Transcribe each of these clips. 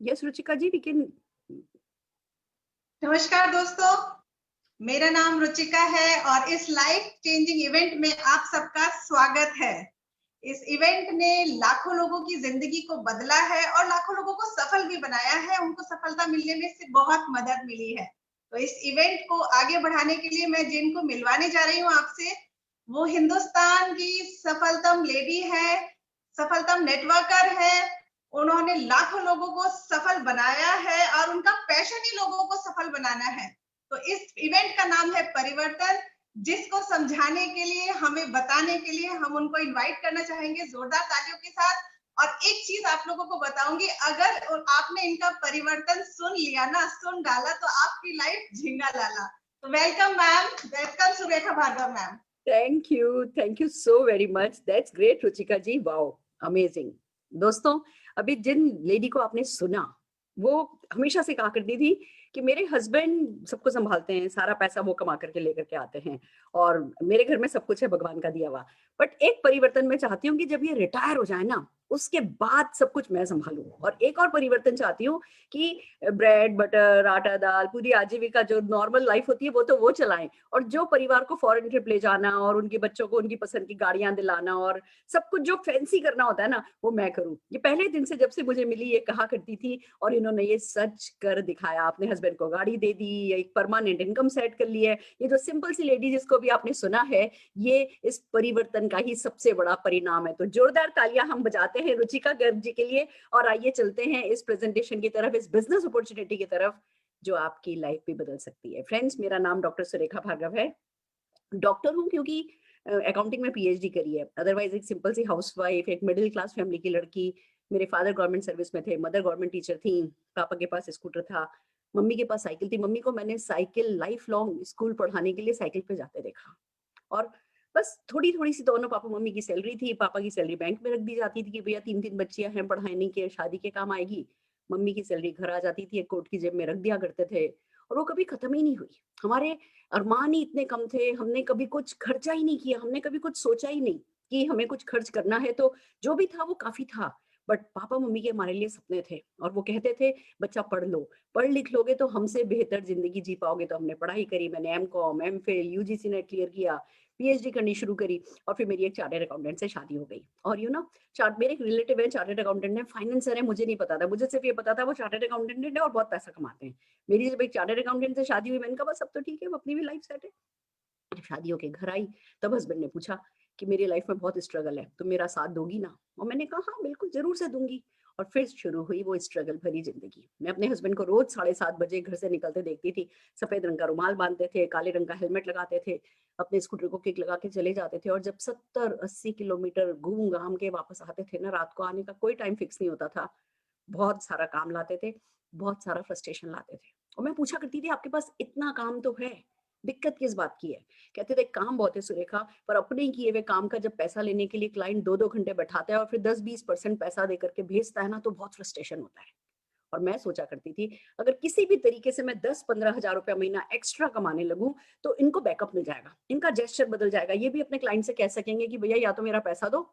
Yes, Ruchika ji, we can. नमस्कार दोस्तों, मेरा नाम रुचिका है और इस लाइफ चेंजिंग इवेंट में आप सबका स्वागत है। इस इवेंट ने लाखों लोगों की जिंदगी को बदला है और लाखों लोगों को सफल भी बनाया है। उनको सफलता मिलने में से बहुत मदद मिली है। तो इस इवेंट को आगे बढ़ाने के लिए मैं जिनको मिलवाने जा रही हूँ आपसे, वो हिंदुस्तान की सफलतम लेडी है, सफलतम नेटवर्कर है। उन्होंने लाखों लोगों को सफल बनाया है और उनका पैशन ही लोगों को सफल बनाना है। तो इस इवेंट का नाम है परिवर्तन, जिसको समझाने के लिए, हमें बताने के लिए हम उनको इनवाइट करना चाहेंगे जोरदार तालियों के साथ। और एक चीज आप लोगों को बताऊंगी, अगर आपने इनका परिवर्तन सुन लिया ना, सुन डाला, तो आपकी लाइफ झिंगा लाला। तो welcome ma'am, welcome Surekha Bhargav ma'am. Thank you so very much. That's great, Ruchika ji. Wow, amazing. दोस्तों, अभी जिन लेडी को आपने सुना, वो हमेशा से कहा करती थी कि मेरे हस्बैंड सबको संभालते हैं, सारा पैसा वो कमा करके लेकर के आते हैं और मेरे घर में सब कुछ है भगवान का दिया हुआ। बट एक परिवर्तन मैं चाहती हूँ कि जब ये रिटायर हो जाए ना, उसके बाद सब कुछ मैं संभालूं। और एक और परिवर्तन चाहती हूँ कि ब्रेड बटर आटा दाल पूरी आजीविका जो नॉर्मल लाइफ होती है वो तो वो चलाएं, और जो परिवार को फॉरेन ट्रिप ले जाना और उनके बच्चों को उनकी पसंद की गाड़ियां दिलाना और सब कुछ जो फैंसी करना होता है ना, वो मैं करूं। ये पहले दिन से जब से मुझे मिली ये कहा करती थी और इन्होंने ये सच कर दिखाया। अपने हस्बैंड को गाड़ी दे दी, एक परमानेंट इनकम सेट कर ली है। ये जो सिंपल सी लेडी जिसको भी आपने सुना है, ये इस परिवर्तन का ही सबसे बड़ा परिणाम है। तो जोरदार तालियां हम बजाते हैं रुचिका गर्ग जी के लिए और आइए चलते हैं इस प्रेजेंटेशन की तरफ, इस बिजनेस अपॉर्चुनिटी की तरफ जो आपकी लाइफ भी बदल सकती है। फ्रेंड्स, मेरा नाम डॉक्टर सुरेखा भार्गव है। डॉक्टर हूँ क्योंकि अकाउंटिंग में पीएचडी करी है, अदरवाइज एक सिंपल सी हाउसवाइफ, एक मिडिल क्लास फैमिली की लड़की। मेरे फादर गवर्नमेंट सर्विस में थे, मदर गवर्नमेंट टीचर थी, पापा के पास स्कूटर था, मम्मी के पास साइकिल थी। मम्मी को मैंने साइकिल लाइफ लॉन्ग स्कूल पढ़ाने के लिए साइकिल पे जाते देखा। और बस थोड़ी थोड़ी सी दोनों पापा मम्मी की सैलरी थी, पापा की सैलरी बैंक में रख दी जाती थी कि भैया तीन तीन बच्चियां हैं, पढ़ाने के शादी के काम आएगी। मम्मी की सैलरी घर आ जाती थी, एक कोट की जेब में रख दिया करते थे और वो कभी खत्म ही नहीं हुई। हमारे अरमान ही इतने कम थे, हमने कभी कुछ खर्चा ही नहीं किया, हमने कभी कुछ सोचा ही नहीं कि हमें कुछ खर्च करना है। तो जो भी था वो काफी था। बट पापा मम्मी के हमारे लिए सपने थे और वो कहते थे बच्चा पढ़ लो, पढ़ लिख लोगे तो हमसे बेहतर जिंदगी जी पाओगे। तो हमने पढ़ाई करी, मैंने MCom MPhil UGC NET clear किया, पीएचडी करनी शुरू करी और फिर मेरी एक चार्टर्ड अकाउंटेंट से शादी हो गई। और मेरे एक रिलेटिव है चार्टर्ड अकाउंटेंट है, फाइनेंसर है, मुझे नहीं पता था, मुझे सिर्फ ये पता था वो चार्टर्ड अकाउंटेंट है और बहुत पैसा कमाते हैं। मेरी जब एक चार्टर्ड अकाउंटेंट से शादी हुई, मैंने कहा बस अब तो ठीक है, अपनी भी लाइफ सेट है। जब शादी होके घर आई, तब हस्बैंड ने पूछा कि मेरी लाइफ में बहुत स्ट्रगल है, तुम मेरा साथ दोगी ना? और मैंने कहा हाँ बिल्कुल, जरूर से दूंगी। और फिर शुरू हुई वो स्ट्रगल भरी जिंदगी। मैं अपने हस्बैंड को रोज 7:30 बजे घर से निकलते देखती थी। सफेद रंग का रुमाल बांधते थे, काले रंग का हेलमेट लगाते थे, अपने स्कूटर को किक लगा के चले जाते थे। और जब 70-80 किलोमीटर घूम घाम के वापस आते थे ना, रात को आने का कोई टाइम फिक्स नहीं होता था। बहुत सारा काम लाते थे, बहुत सारा फ्रस्ट्रेशन लाते थे। और मैं पूछा करती थी आपके पास इतना काम तो है, दिक्कत किस बात की है? कहते थे काम बहुत है सुरेखा, पर अपने ही किए हुए काम का जब पैसा लेने के लिए क्लाइंट 2-2 घंटे बैठाता है और फिर 10-20% पैसा देकर के भेजता है ना, तो बहुत फ्रस्ट्रेशन होता है। और मैं सोचा करती थी अगर किसी भी तरीके से मैं 10-15 हजार रुपया महीना एक्स्ट्रा कमाने लगूं तो इनको बैकअप मिल जाएगा, इनका जेस्चर बदल जाएगा। ये भी अपने क्लाइंट से कह सकेंगे कि भैया या तो मेरा पैसा दो,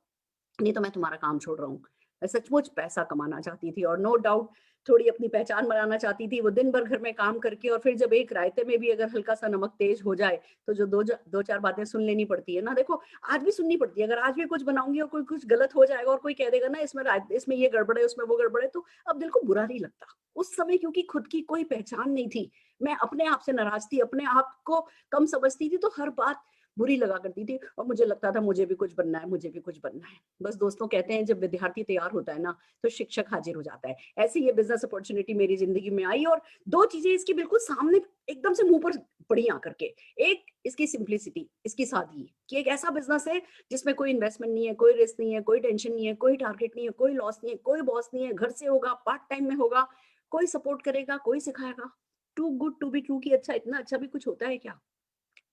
नहीं तो मैं तुम्हारा काम छोड़ रहा हूँ। मैं सचमुच पैसा कमाना चाहती थी और नो डाउट थोड़ी अपनी पहचान बनाना चाहती थी। वो दिन भर घर में काम करके और फिर जब एक रायते में भी अगर हल्का सा नमक तेज हो जाए तो जो दो चार बातें सुन लेनी पड़ती है ना, देखो आज भी सुननी पड़ती है। अगर आज भी कुछ बनाऊंगी और कोई कुछ गलत हो जाएगा और कोई कह देगा ना इसमें ये गड़बड़ है, उसमें वो गड़बड़ है, तो अब दिल को बुरा नहीं लगता। उस समय क्योंकि खुद की कोई पहचान नहीं थी, मैं अपने आप से नाराज थी, अपने आप को कम समझती थी, तो हर बात बुरी लगा करती थी और मुझे लगता था मुझे भी कुछ बनना है, मुझे भी कुछ बनना है। बस दोस्तों कहते हैं जब विद्यार्थी तैयार होता है ना, तो शिक्षक हाजिर हो जाता है। ऐसी ये बिजनेस अपॉर्चुनिटी मेरी जिंदगी में आई और दो चीजें इसकी बिल्कुल सामने एकदम से मुंह पर पड़ी आकर के। एक इसकी सिंप्लिसिटी, इसकी सादगी, कि एक ऐसा बिजनेस है जिसमें कोई इन्वेस्टमेंट नहीं है, कोई रिस्क नहीं है, कोई टेंशन नहीं है, कोई टारगेट नहीं है, कोई लॉस नहीं है, कोई बॉस नहीं है, घर से होगा, पार्ट टाइम में होगा, कोई सपोर्ट करेगा, कोई सिखाएगा। Too good to be true की अच्छा, इतना अच्छा भी कुछ होता है क्या?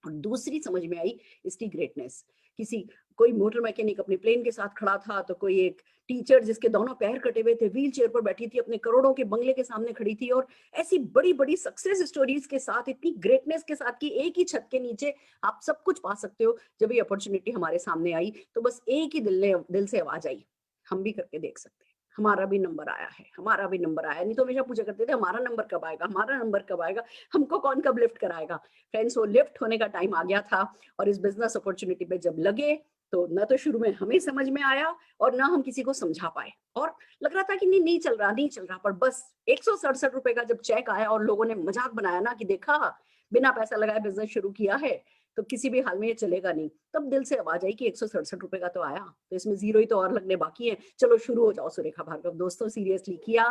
और दूसरी समझ में आई इसकी ग्रेटनेस। किसी कोई मोटर मैकेनिक अपने प्लेन के साथ खड़ा था, तो कोई एक टीचर जिसके दोनों पैर कटे हुए थे व्हील चेयर पर बैठी थी, अपने करोड़ों के बंगले के सामने खड़ी थी। और ऐसी बड़ी बड़ी सक्सेस स्टोरीज के साथ, इतनी ग्रेटनेस के साथ कि एक ही छत के नीचे आप सब कुछ पा सकते हो। जब ये अपॉर्चुनिटी हमारे सामने आई तो बस एक ही दिल से आवाज आई, हम भी करके देख सकते हैं, हमारा भी नंबर आया है, हमारा भी नंबर आया। नहीं तो हमेशा पूछा करते थे हमारा नंबर कब आएगा, हमारा नंबर कब आएगा, हमको कौन कब लिफ्ट कराएगा। फ्रेंड्स, वो लिफ्ट होने का टाइम आ गया था और इस बिजनेस अपॉर्चुनिटी पे जब लगे तो न तो शुरू में हमें समझ में आया और ना हम किसी को समझा पाए, और लग रहा था कि नहीं नहीं चल रहा, नहीं चल रहा। पर बस 167 रुपए का जब चेक आया और लोगों ने मजाक बनाया ना कि देखा, बिना पैसा लगाए बिजनेस शुरू किया है तो किसी भी हाल में ये चलेगा नहीं, तब दिल से आवाज आई कि 167 रुपए का तो आया, तो इसमें जीरो ही तो और लगने बाकी है, चलो शुरू हो जाओ सुरेखा भार्गव। दोस्तों, सीरियसली किया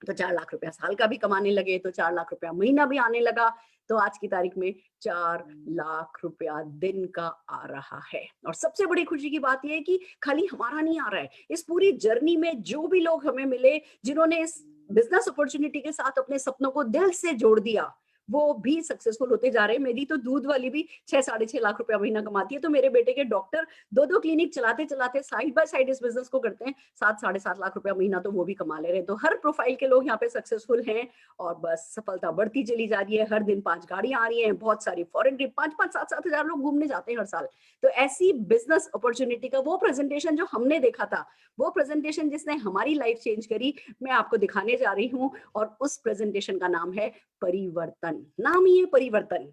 तो 4 लाख रुपया साल का भी कमाने लगे, तो 4 लाख रुपया महीना भी आने लगा। तो आज की तारीख में 4 लाख रुपया दिन का आ रहा है। और सबसे बड़ी खुशी की बात यह है कि खाली हमारा नहीं आ रहा है, इस पूरी जर्नी में जो भी लोग हमें मिले, जिन्होंने इस बिजनेस अपॉर्चुनिटी के साथ अपने सपनों को दिल से जोड़ दिया, वो भी सक्सेसफुल होते जा रहे हैं। मेरी तो दूध वाली भी 6-6.5 लाख रुपया महीना कमाती है, तो मेरे बेटे के डॉक्टर 2-2 क्लिनिक चलाते चलाते साइड बाय साइड इस बिजनेस को करते हैं, 7-7.5 लाख रुपया महीना तो वो भी कमा ले रहे हैं। तो हर प्रोफाइल के लोग यहाँ पे सक्सेसफुल हैं और बस सफलता बढ़ती चली जा रही है। हर दिन 5 गाड़ियां आ रही हैं, बहुत सारी फॉरेन ट्रिप, 5-5, 7-7 हजार लोग घूमने जाते हैं हर साल। तो ऐसी बिजनेस अपॉर्चुनिटी का वो प्रेजेंटेशन जो हमने देखा था, वो प्रेजेंटेशन जिसने हमारी लाइफ चेंज करी, मैं आपको दिखाने जा रही हूँ। और उस प्रेजेंटेशन का नाम है परिवर्तन। नाम ही है परिवर्तन,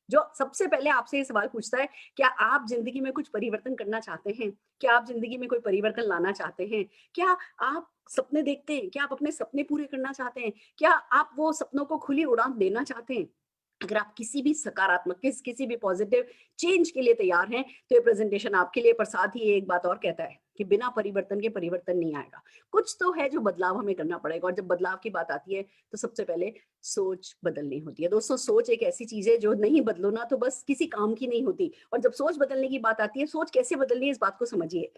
जो सबसे पहले आपसे ये सवाल पूछता है, क्या आप जिंदगी में कुछ परिवर्तन करना चाहते हैं? क्या आप जिंदगी में कोई परिवर्तन लाना चाहते हैं? क्या आप सपने देखते हैं? क्या आप अपने सपने पूरे करना चाहते हैं? क्या आप वो सपनों को खुली उड़ान देना चाहते हैं? अगर आप किसी भी सकारात्मक, किसी भी पॉजिटिव चेंज के लिए तैयार हैं, तो ये प्रेजेंटेशन आपके लिए। पर साथ ही ये एक बात और कहता है कि बिना परिवर्तन के परिवर्तन नहीं आएगा। कुछ तो है जो बदलाव हमें करना पड़ेगा, और जब बदलाव की बात आती है तो सबसे पहले सोच बदलनी होती है। दोस्तों, सोच एक ऐसी चीज है जो नहीं बदलो ना तो बस किसी काम की नहीं होती। और जब सोच बदलने की बात आती है, सोच कैसे बदलनी है इस बात को समझिए।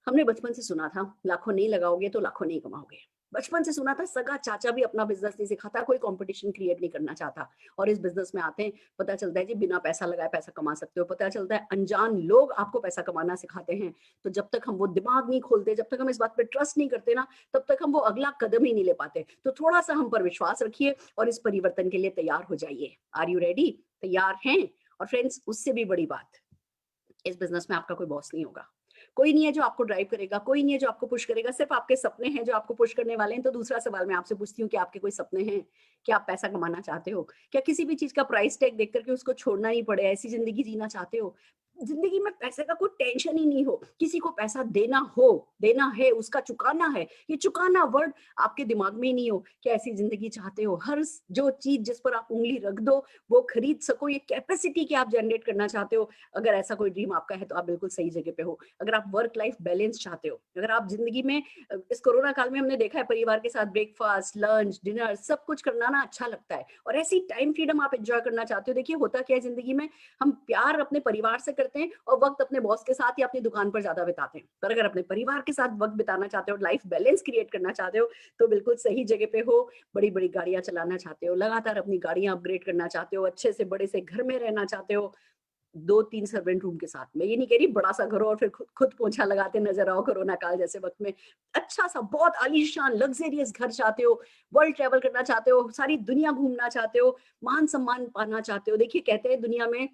हमने बचपन से सुना था, लाखों नहीं लगाओगे तो लाखों नहीं कमाओगे। बचपन से सुना था, सगा चाचा भी अपना बिजनेस नहीं सिखाता, कोई कंपटीशन क्रिएट नहीं करना चाहता। और इस बिजनेस में आते हैं, पता चलता है जी बिना पैसा लगाए पैसा कमा सकते हो। पता चलता है अनजान लोग आपको पैसा कमाना सिखाते हैं। तो जब तक हम वो दिमाग नहीं खोलते, जब तक हम इस बात पे ट्रस्ट नहीं करते ना, तब तक हम वो अगला कदम ही नहीं ले पाते। तो थोड़ा सा हम पर विश्वास रखिए और इस परिवर्तन के लिए तैयार हो जाइए। Are you ready? तैयार हैं? और फ्रेंड्स, उससे भी बड़ी बात, इस बिजनेस में आपका कोई बॉस नहीं होगा। कोई नहीं है जो आपको ड्राइव करेगा, कोई नहीं है जो आपको पुश करेगा, सिर्फ आपके सपने हैं जो आपको पुश करने वाले हैं। तो दूसरा सवाल मैं आपसे पूछती हूँ कि आपके कोई सपने हैं? क्या आप पैसा कमाना चाहते हो? क्या किसी भी चीज का प्राइस टैग देख करके उसको छोड़ना नहीं पड़े, ऐसी जिंदगी जीना चाहते हो? जिंदगी में पैसे का कोई टेंशन ही नहीं हो, किसी को पैसा देना हो, देना है, उसका चुकाना है, ये चुकाना वर्ड आपके दिमाग में ही नहीं हो। क्या ऐसी जिंदगी चाहते हो? हर जो चीज जिस पर आप उंगली रख दो वो खरीद सको, ये कैपेसिटी की आप जनरेट करना चाहते हो? अगर ऐसा कोई ड्रीम आपका है तो आप बिल्कुल सही जगह पे हो। अगर आप वर्क लाइफ बैलेंस चाहते हो, अगर आप जिंदगी में, इस कोरोना काल में हमने देखा है परिवार के साथ ब्रेकफास्ट, लंच, डिनर सब कुछ करना ना अच्छा लगता है, और ऐसी टाइम फ्रीडम आप एंजॉय करना चाहते हो। देखिए होता क्या है जिंदगी में, हम प्यार अपने परिवार से करते हैं और वक्त अपने बॉस के साथ या अपनी दुकान पर ज्यादा बिताते हैं। पर अगर अपने परिवार के साथ वक्त बिताना चाहते हो, लाइफ बैलेंस क्रिएट करना चाहते हो, तो बिल्कुल सही जगह पे हो। बड़ी बड़ी गाड़ियां चलाना चाहते हो, लगातार अपनी गाड़ियां अपग्रेड करना चाहते हो, अच्छे से बड़े से घर में रहना चाहते हो, 2-3 सर्वेंट रूम के साथ। मैं ये नहीं कह रही बड़ा सा घर हो और फिर खुद पोंछा लगाते नजर आओ कोरोना काल जैसे वक्त में। अच्छा सा बहुत आलीशान लग्जरियस घर चाहते हो, वर्ल्ड ट्रैवल करना चाहते हो, सारी दुनिया घूमना चाहते हो, मान सम्मान पाना चाहते हो। देखिए कहते हैं दुनिया में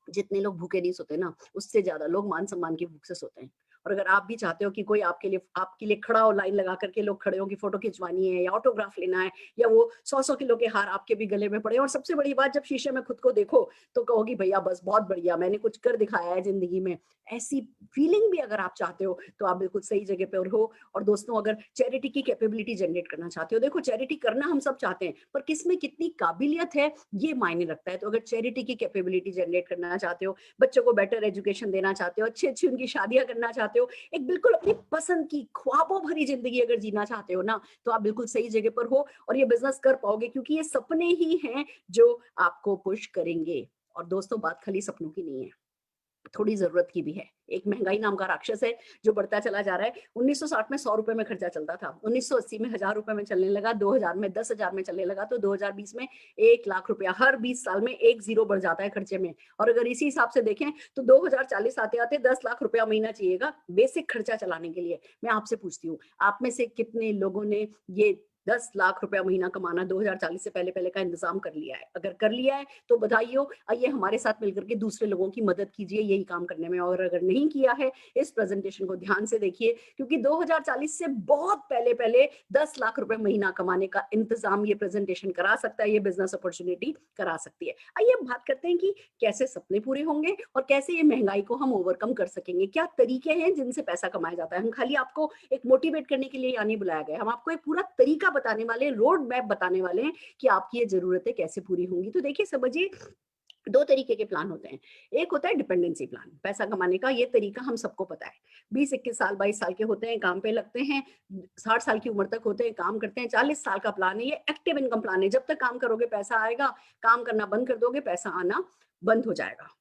जितने लोग भूखे नहीं सोते ना, उससे ज्यादा लोग मान सम्मान की भूख से सोते हैं। और अगर आप भी चाहते हो कि कोई आपके लिए खड़ा हो, लाइन लगा करके लोग खड़े हो कि फोटो खिंचवानी है या ऑटोग्राफ लेना है, या वो 100-100 किलो के हार आपके भी गले में पड़े, और सबसे बड़ी बात जब शीशे में खुद को देखो तो कहोगी भैया बस बहुत बढ़िया, मैंने कुछ कर दिखाया है जिंदगी में, ऐसी फीलिंग भी अगर आप चाहते हो तो आप बिल्कुल सही जगह पे हो। और दोस्तों, अगर चैरिटी की कैपेबिलिटी जनरेट करना चाहते हो, देखो चैरिटी करना हम सब चाहते हैं, पर किसमें कितनी काबिलियत है ये मायने रखता है। तो अगर चैरिटी की कैपेबिलिटी जनरेट करना चाहते हो, बच्चों को बेटर एजुकेशन देना चाहते हो, अच्छी अच्छी उनकी शादियां करना चाहते हो, एक बिल्कुल अपनी पसंद की ख्वाबों भरी जिंदगी अगर जीना चाहते हो ना, तो आप बिल्कुल सही जगह पर हो और ये बिजनेस कर पाओगे, क्योंकि ये सपने ही हैं जो आपको पुश करेंगे। और दोस्तों, बात खाली सपनों की नहीं है, थोड़ी जरूरत की भी है। एक महंगाई नाम का राक्षस है जो बढ़ता चला जा रहा है। 1960 में 100 रुपए में खर्चा चलता था, 1980 में 1000 रुपए में चलने लगा, 2000 में 10,000 में चलने लगा, तो 2020 में 1 लाख रुपया। हर 20 साल में एक जीरो बढ़ जाता है खर्चे में। और अगर इसी हिसाब से देखें तो 2040 आते आते 10 लाख रुपया महीना चाहिएगा बेसिक खर्चा चलाने के लिए। मैं आपसे पूछती हूँ, आप में से कितने लोगों ने ये 10 लाख रुपया महीना कमाना 2040 से पहले पहले का इंतजाम कर लिया है। अगर कर लिया है तो बधाई हो, आइए हमारे साथ मिलकर के दूसरे लोगों की मदद कीजिए यही काम करने में। और अगर नहीं किया है, इस प्रेजेंटेशन को ध्यान से देखिए, क्योंकि 2040 से बहुत पहले पहले 10 लाख रुपए महीना कमाने का इंतजाम ये प्रेजेंटेशन करा सकता है, ये बिजनेस अपॉर्चुनिटी करा सकती है। आइए अब बात करते हैं कि कैसे सपने पूरे होंगे और कैसे ये महंगाई को हम ओवरकम कर सकेंगे। क्या तरीके हैं जिनसे पैसा कमाया जाता है। हम खाली आपको एक मोटिवेट करने के लिए यहाँ नहीं बुलाया गया, हम आपको एक पूरा तरीका बताने वाले, रोड मैप बताने वाले हैं कि आपकी ये जरूरतें कैसे पूरी होंगी। तो देखिए समझिए, दो तरीके के प्लान होते हैं। एक होता है डिपेंडेंसी प्लान, पैसा कमाने का ये तरीका हम सबको पता है। 20-21 साल 22 साल के होते हैं, काम पे लगते हैं, 60 साल की उम्र तक होते हैं, काम करते हैं। 40 साल का प्लान है ये, एक्टिव इनकम प्लान है। जब तक काम करोगे पैसा आएगा, काम करना बंद कर दोगे पैसा आना बंद हो जाएगा।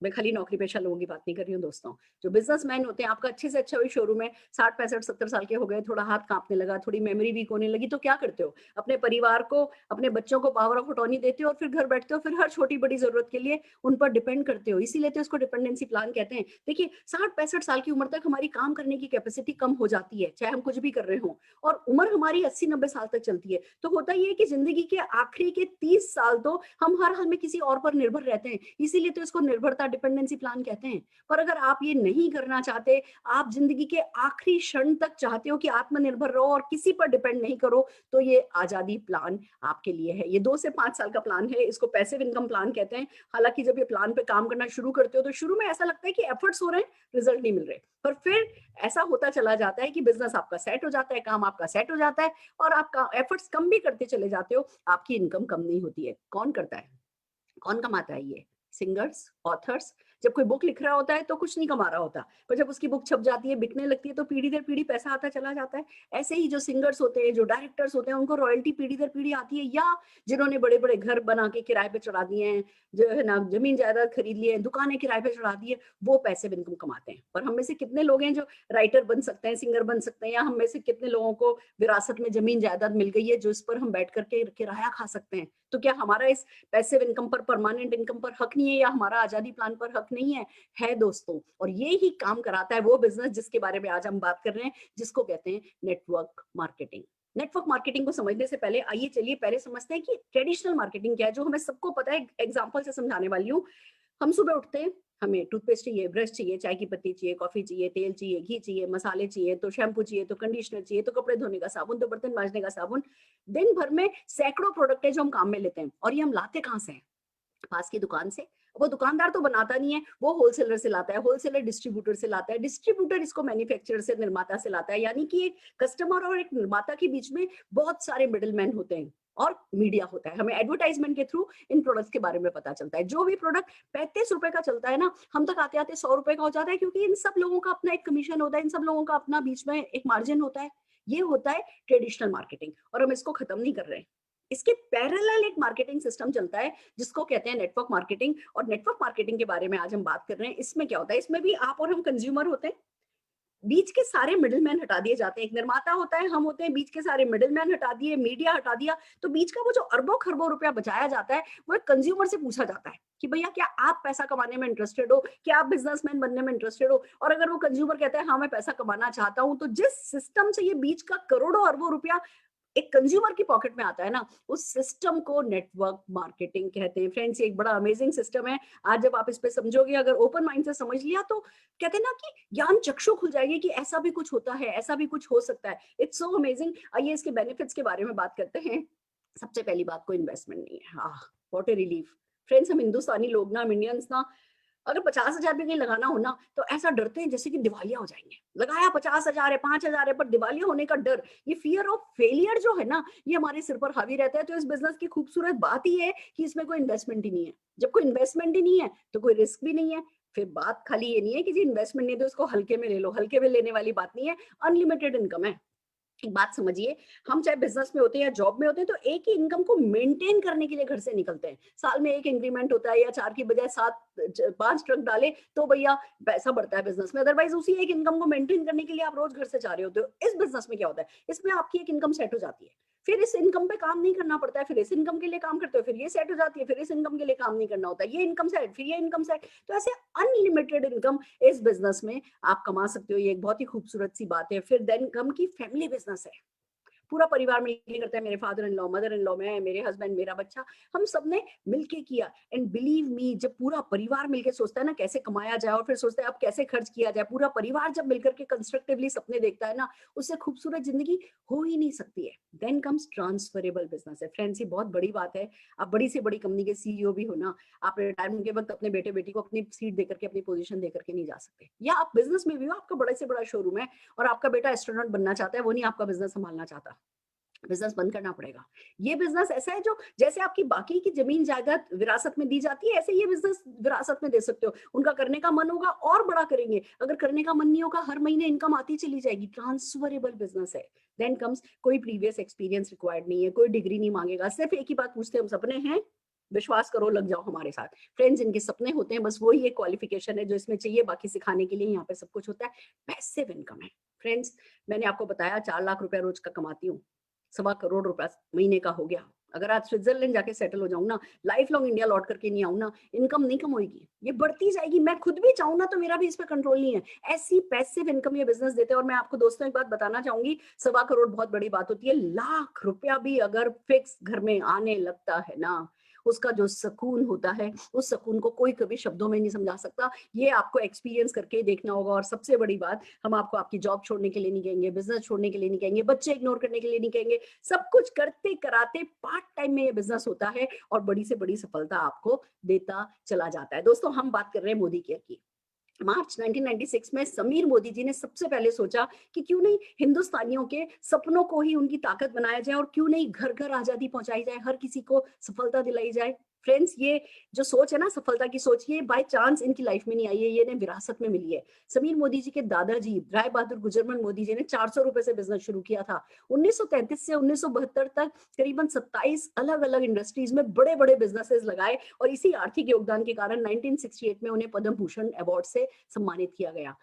मैं खाली नौकरी पेशा लोगों की बात नहीं कर रही हूँ दोस्तों। जो बिजनेसमैन होते हैं, आपका अच्छे से अच्छा भी शोरूम है, 60 65 70 साल के हो गए, थोड़ा हाथ कांपने लगा, थोड़ी मेमोरी वीक होने लगी, तो क्या करते हो? अपने परिवार को, अपने बच्चों को पावर ऑफ अटॉर्नी देते हो और फिर घर बैठते हो, फिर हर छोटी बड़ी जरूरत के लिए उन पर डिपेंड करते हो। इसीलिए तो इसको डिपेंडेंसी प्लान कहते हैं। देखिए 60 65 साल की उम्र तक हमारी काम करने की कैपेसिटी कम हो जाती है, चाहे हम कुछ भी कर रहे हो, और उम्र हमारी 80 90 साल तक चलती है। तो होता ये है कि जिंदगी के आखिरी के 30 साल तो हम हर हाल में किसी और पर निर्भर रहते हैं। इसीलिए तो इसको निर्भरता डिपेंडेंसी प्लान कहते हैं। पर अगर आप ये नहीं करना चाहते, आप जिंदगी के आखिरी क्षण तक चाहते हो कि आत्मनिर्भर रहो और किसी पर डिपेंड नहीं करो, तो ये आजादी प्लान आपके लिए है। ये 2 से 5 साल का प्लान है, इसको पैसिव इनकम प्लान कहते हैं। हालांकि जब ये प्लान पे काम करना शुरू करते हो तो शुरू में ऐसा लगता है कि एफर्ट्स हो रहे हैं, रिजल्ट नहीं मिल रहे, पर फिर ऐसा होता चला जाता है कि बिजनेस आपका सेट हो जाता है, काम आपका सेट हो जाता है, और आपका एफर्ट्स कम भी करते चले जाते हो, आपकी इनकम कम नहीं होती है। कौन करता है, कौन कमाता है ये? Singers, authors. जब कोई बुक लिख रहा होता है तो कुछ नहीं कमा रहा होता, पर जब उसकी बुक छप जाती है, बिकने लगती है, तो पीढ़ी दर पीढ़ी पैसा आता चला जाता है। ऐसे ही जो सिंगर्स होते हैं, जो डायरेक्टर्स होते हैं, उनको रॉयल्टी पीढ़ी दर पीढ़ी आती है, या जिन्होंने बड़े बड़े घर बना के किराए पे चढ़ा दिए हैं, जो है ना जमीन जायदाद खरीद लिए हैं, दुकानें किराए पे चढ़ा दी है, वो पैसे इनकम कमाते हैं। पर हम में से कितने लोग हैं जो राइटर बन सकते हैं, सिंगर बन सकते हैं, या हम में से कितने लोगों को विरासत में जमीन जायदाद मिल गई है जो इस पर हम बैठ करके किराया खा सकते हैं? तो क्या हमारा इस पैसिव इनकम पर, परमानेंट इनकम पर हक नहीं है, या हमारा आजादी प्लान पर हक नहीं है दोस्तों? और ये ही काम कराता है वो बिजनेस जिसके बारे में आज हम बात कर रहे हैं, जिसको कहते हैं नेटवर्क मार्केटिंग। नेटवर्क मार्केटिंग को समझने से पहले आइए चलिए पहले समझते हैं कि ट्रेडिशनल मार्केटिंग क्या है, जो हमें सबको पता है। एग्जांपल से समझाने वाली हूँ। हम सुबह उठते हैं, हमें टूथपेस्ट चाहिए, ब्रश चाहिए, चाय की पत्ती चाहिए, कॉफी चाहिए, तेल चाहिए, घी चाहिए, मसाले चाहिए, तो शैम्पू चाहिए, तो कंडीशनर चाहिए, तो कपड़े धोने का साबुन, तो बर्तन मांजने का साबुन। दिन भर में सैकड़ों प्रोडक्ट है जो हम काम में लेते हैं, और ये हम लाते कहाँ से हैं? पास की दुकान से। वो दुकानदार तो बनाता नहीं है, वो होलसेलर से लाता है, होलसेलर डिस्ट्रीब्यूटर से लाता है, डिस्ट्रीब्यूटर इसको मैन्युफैक्चरर से, निर्माता से लाता है। यानी कि एक कस्टमर और एक निर्माता के बीच में बहुत सारे मिडिलमैन होते हैं, और मीडिया होता है। हमें एडवर्टाइजमेंट के थ्रू इन प्रोडक्ट्स के बारे में पता चलता है। जो भी प्रोडक्ट 35 रुपए का चलता है ना, हम तक आते आते 100 रुपए का हो जाता है, क्योंकि इन सब लोगों का अपना एक कमीशन होता है, इन सब लोगों का अपना बीच में एक मार्जिन होता है। ये होता है ट्रेडिशनल मार्केटिंग, और हम इसको खत्म नहीं कर रहे हैं। इसके पैरेलल एक मार्केटिंग सिस्टम चलता है जिसको कहते हैं नेटवर्क मार्केटिंग। और नेटवर्क मार्केटिंग के बारे में आज हम बात कर रहे हैं। इसमें क्या होता है, इसमें भी आप और हम कंज्यूमर होते हैं, बीच के सारे मिडिलमैन हटा दिए जाते हैं। एक निर्माता होता है, हम होते हैं, बीच के सारे मिडिलमैन हटा दिए, मीडिया हटा दिया, तो बीच का वो जो अरबों खरबों रुपया बचाया जाता है, वो एक कंज्यूमर से पूछा जाता है कि भैया क्या आप पैसा कमाने में इंटरेस्टेड हो, क्या आप बिजनेसमैन बनने में इंटरेस्टेड हो? और अगर वो कंज्यूमर कहता है हाँ मैं पैसा कमाना चाहता हूं, तो जिस सिस्टम से ये बीच का करोड़ों अरबों रुपया एक कंज्यूमर की पॉकेट में आता है ना, उस सिस्टम को नेटवर्क मार्केटिंग कहते हैं। फ्रेंड्स, ये एक बड़ा अमेजिंग सिस्टम है। आज जब आप इस पे समझोगे, अगर ओपन माइंड से समझ लिया, तो कहते हैं ना कि ज्ञान चक्षु खुल जाएगी कि ऐसा भी कुछ होता है, ऐसा भी कुछ हो सकता है। It's so amazing. आइए इसके बेनिफिट्स के बारे में बात करते हैं। सबसे पहली बात, कोई इन्वेस्टमेंट नहीं है। हाँ, व्हाट ए रिलीफ। फ्रेंड्स, हम हिंदुस्तानी लोग ना, हम इंडियंस ना, अगर 50,000 भी कहीं लगाना हो ना, तो ऐसा डरते हैं जैसे कि दिवालिया हो जाएंगे। लगाया 50,000 है, 5,000 है, पर दिवालिया होने का डर, ये फियर ऑफ फेलियर जो है ना, ये हमारे सिर पर हावी रहता है। तो इस बिजनेस की खूबसूरत बात ही है कि इसमें कोई इन्वेस्टमेंट ही नहीं है। जब कोई इन्वेस्टमेंट ही नहीं है तो कोई रिस्क भी नहीं है। फिर बात खाली ये नहीं है कि जी इन्वेस्टमेंट नहीं है तो उसको हल्के में ले लो, हल्के में लेने वाली बात नहीं है। अनलिमिटेड इनकम है। एक बात समझिए, हम चाहे बिजनेस में होते हैं या जॉब में होते हैं, तो एक ही इनकम को मेंटेन करने के लिए घर से निकलते हैं। साल में एक इंक्रीमेंट होता है, या 4 की बजाय 7 5 ट्रक डाले तो भैया पैसा बढ़ता है बिजनेस में। अदरवाइज उसी एक इनकम को मेंटेन करने के लिए आप रोज घर से जा रहे होते हो। इस बिजनेस में क्या होता है, इसमें आपकी एक इनकम सेट हो जाती है, फिर इस इनकम पे काम नहीं करना पड़ता है, फिर इस इनकम के लिए काम करते हो, फिर ये सेट हो जाती है, फिर इस इनकम के लिए काम नहीं करना होता है, ये इनकम सेट, फिर ये इनकम सेट। तो ऐसे अनलिमिटेड इनकम इस बिजनेस में आप कमा सकते हो। ये एक बहुत ही खूबसूरत सी बात है। फिर देन इनकम की फैमिली बिजनेस है। पूरा परिवार मिलके करता है, मेरे father in law, mother in law, मैं, मेरे हस्बैंड, मेरा बच्चा, हम सबने मिलके किया। एंड बिलीव मी, जब पूरा परिवार मिलके सोचता है ना कैसे कमाया जाए और फिर सोचता है अब कैसे खर्च किया जाए, पूरा परिवार जब मिलकर के कंस्ट्रक्टिवली सपने देखता है ना, उससे खूबसूरत जिंदगी हो ही नहीं सकती है। देन कम्स ट्रांसफरेबल बिजनेस है फ्रेंड्स, ये बहुत बड़ी बात है। आप बड़ी से बड़ी कंपनी के सीईओ भी हो ना, आप रिटायरमेंट के वक्त अपने बेटे बेटी को अपनी सीट देकर के, अपनी पोजीशन देकर के नहीं जा सकते। या आप बिजनेस में भी हो, आपका बड़े से बड़ा शोरूम है और आपका बेटा एस्ट्रोनॉट बनना चाहता है, वो नहीं आपका बिजनेस संभालना चाहता, बिजनेस बंद करना पड़ेगा। ये बिजनेस ऐसा है जो जैसे आपकी बाकी की जमीन जायदाद विरासत में दी जाती है, ऐसे ये बिजनेस विरासत में दे सकते हो। उनका करने का मन होगा और बड़ा करेंगे, अगर करने का मन नहीं होगा हर महीने इनकम आती चली जाएगी। ट्रांसफरेबल बिजनेस है। देन कम्स, कोई प्रीवियस एक्सपीरियंस रिक्वायर्ड नहीं है, कोई डिग्री नहीं मांगेगा, सिर्फ एक ही बात पूछते हैं, हम सपने हैं, विश्वास करो, लग जाओ हमारे साथ। फ्रेंड्स, इनके सपने होते हैं, बस वही एक क्वालिफिकेशन है जो इसमें चाहिए, बाकी सिखाने के लिए यहाँ पे सब कुछ होता है। पैसिव इनकम है फ्रेंड्स। मैंने आपको बताया 4 लाख रुपया रोज का कमाती हूँ, 1.25 करोड़ रुपया महीने का हो गया। अगर आज स्विट्जरलैंड जाके सेटल हो जाऊं ना, लाइफ लॉन्ग इंडिया लौट करके नहीं आऊं ना, इनकम नहीं कम होगी, ये बढ़ती जाएगी। मैं खुद भी चाहूं ना तो मेरा भी इस पे कंट्रोल नहीं है। ऐसी पैसिव इनकम ये बिजनेस देते हैं। और मैं आपको दोस्तों एक बात बताना चाहूंगी, 1.25 करोड़ बहुत बड़ी बात होती है। लाख रुपया भी अगर फिक्स घर में आने लगता है ना, उसका जो सुकून होता है, उस सुकून को कोई कभी शब्दों में नहीं समझा सकता। ये आपको एक्सपीरियंस करके देखना होगा। और सबसे बड़ी बात, हम आपको आपकी जॉब छोड़ने के लिए नहीं कहेंगे, बिजनेस छोड़ने के लिए नहीं कहेंगे, बच्चे इग्नोर करने के लिए नहीं कहेंगे। सब कुछ करते कराते पार्ट टाइम में ये बिजनेस होता है और बड़ी से बड़ी सफलता आपको देता चला जाता है। दोस्तों, हम बात कर रहे हैं मोदी केयर की। मार्च 1996 में समीर मोदी जी ने सबसे पहले सोचा कि क्यों नहीं हिंदुस्तानियों के सपनों को ही उनकी ताकत बनाया जाए और क्यों नहीं घर घर आजादी पहुंचाई जाए, हर किसी को सफलता दिलाई जाए। फ्रेंड्स, ये जो सोच है ना, सफलता की सोच, ये बाय चांस इनकी लाइफ में नहीं आई है, ये इन्हें विरासत में मिली है। समीर मोदी जी के दादाजी राय बहादुर गुजरमल मोदी जी ने 400 रुपए से बिजनेस शुरू किया था। 1933 से 1972 तक करीबन 27 अलग अलग इंडस्ट्रीज में बड़े बड़े बिजनेसेस लगाए और इसी आर्थिक योगदान के कारण 1968 में उन्हें पद्म भूषण अवार्ड से सम्मानित किया गया।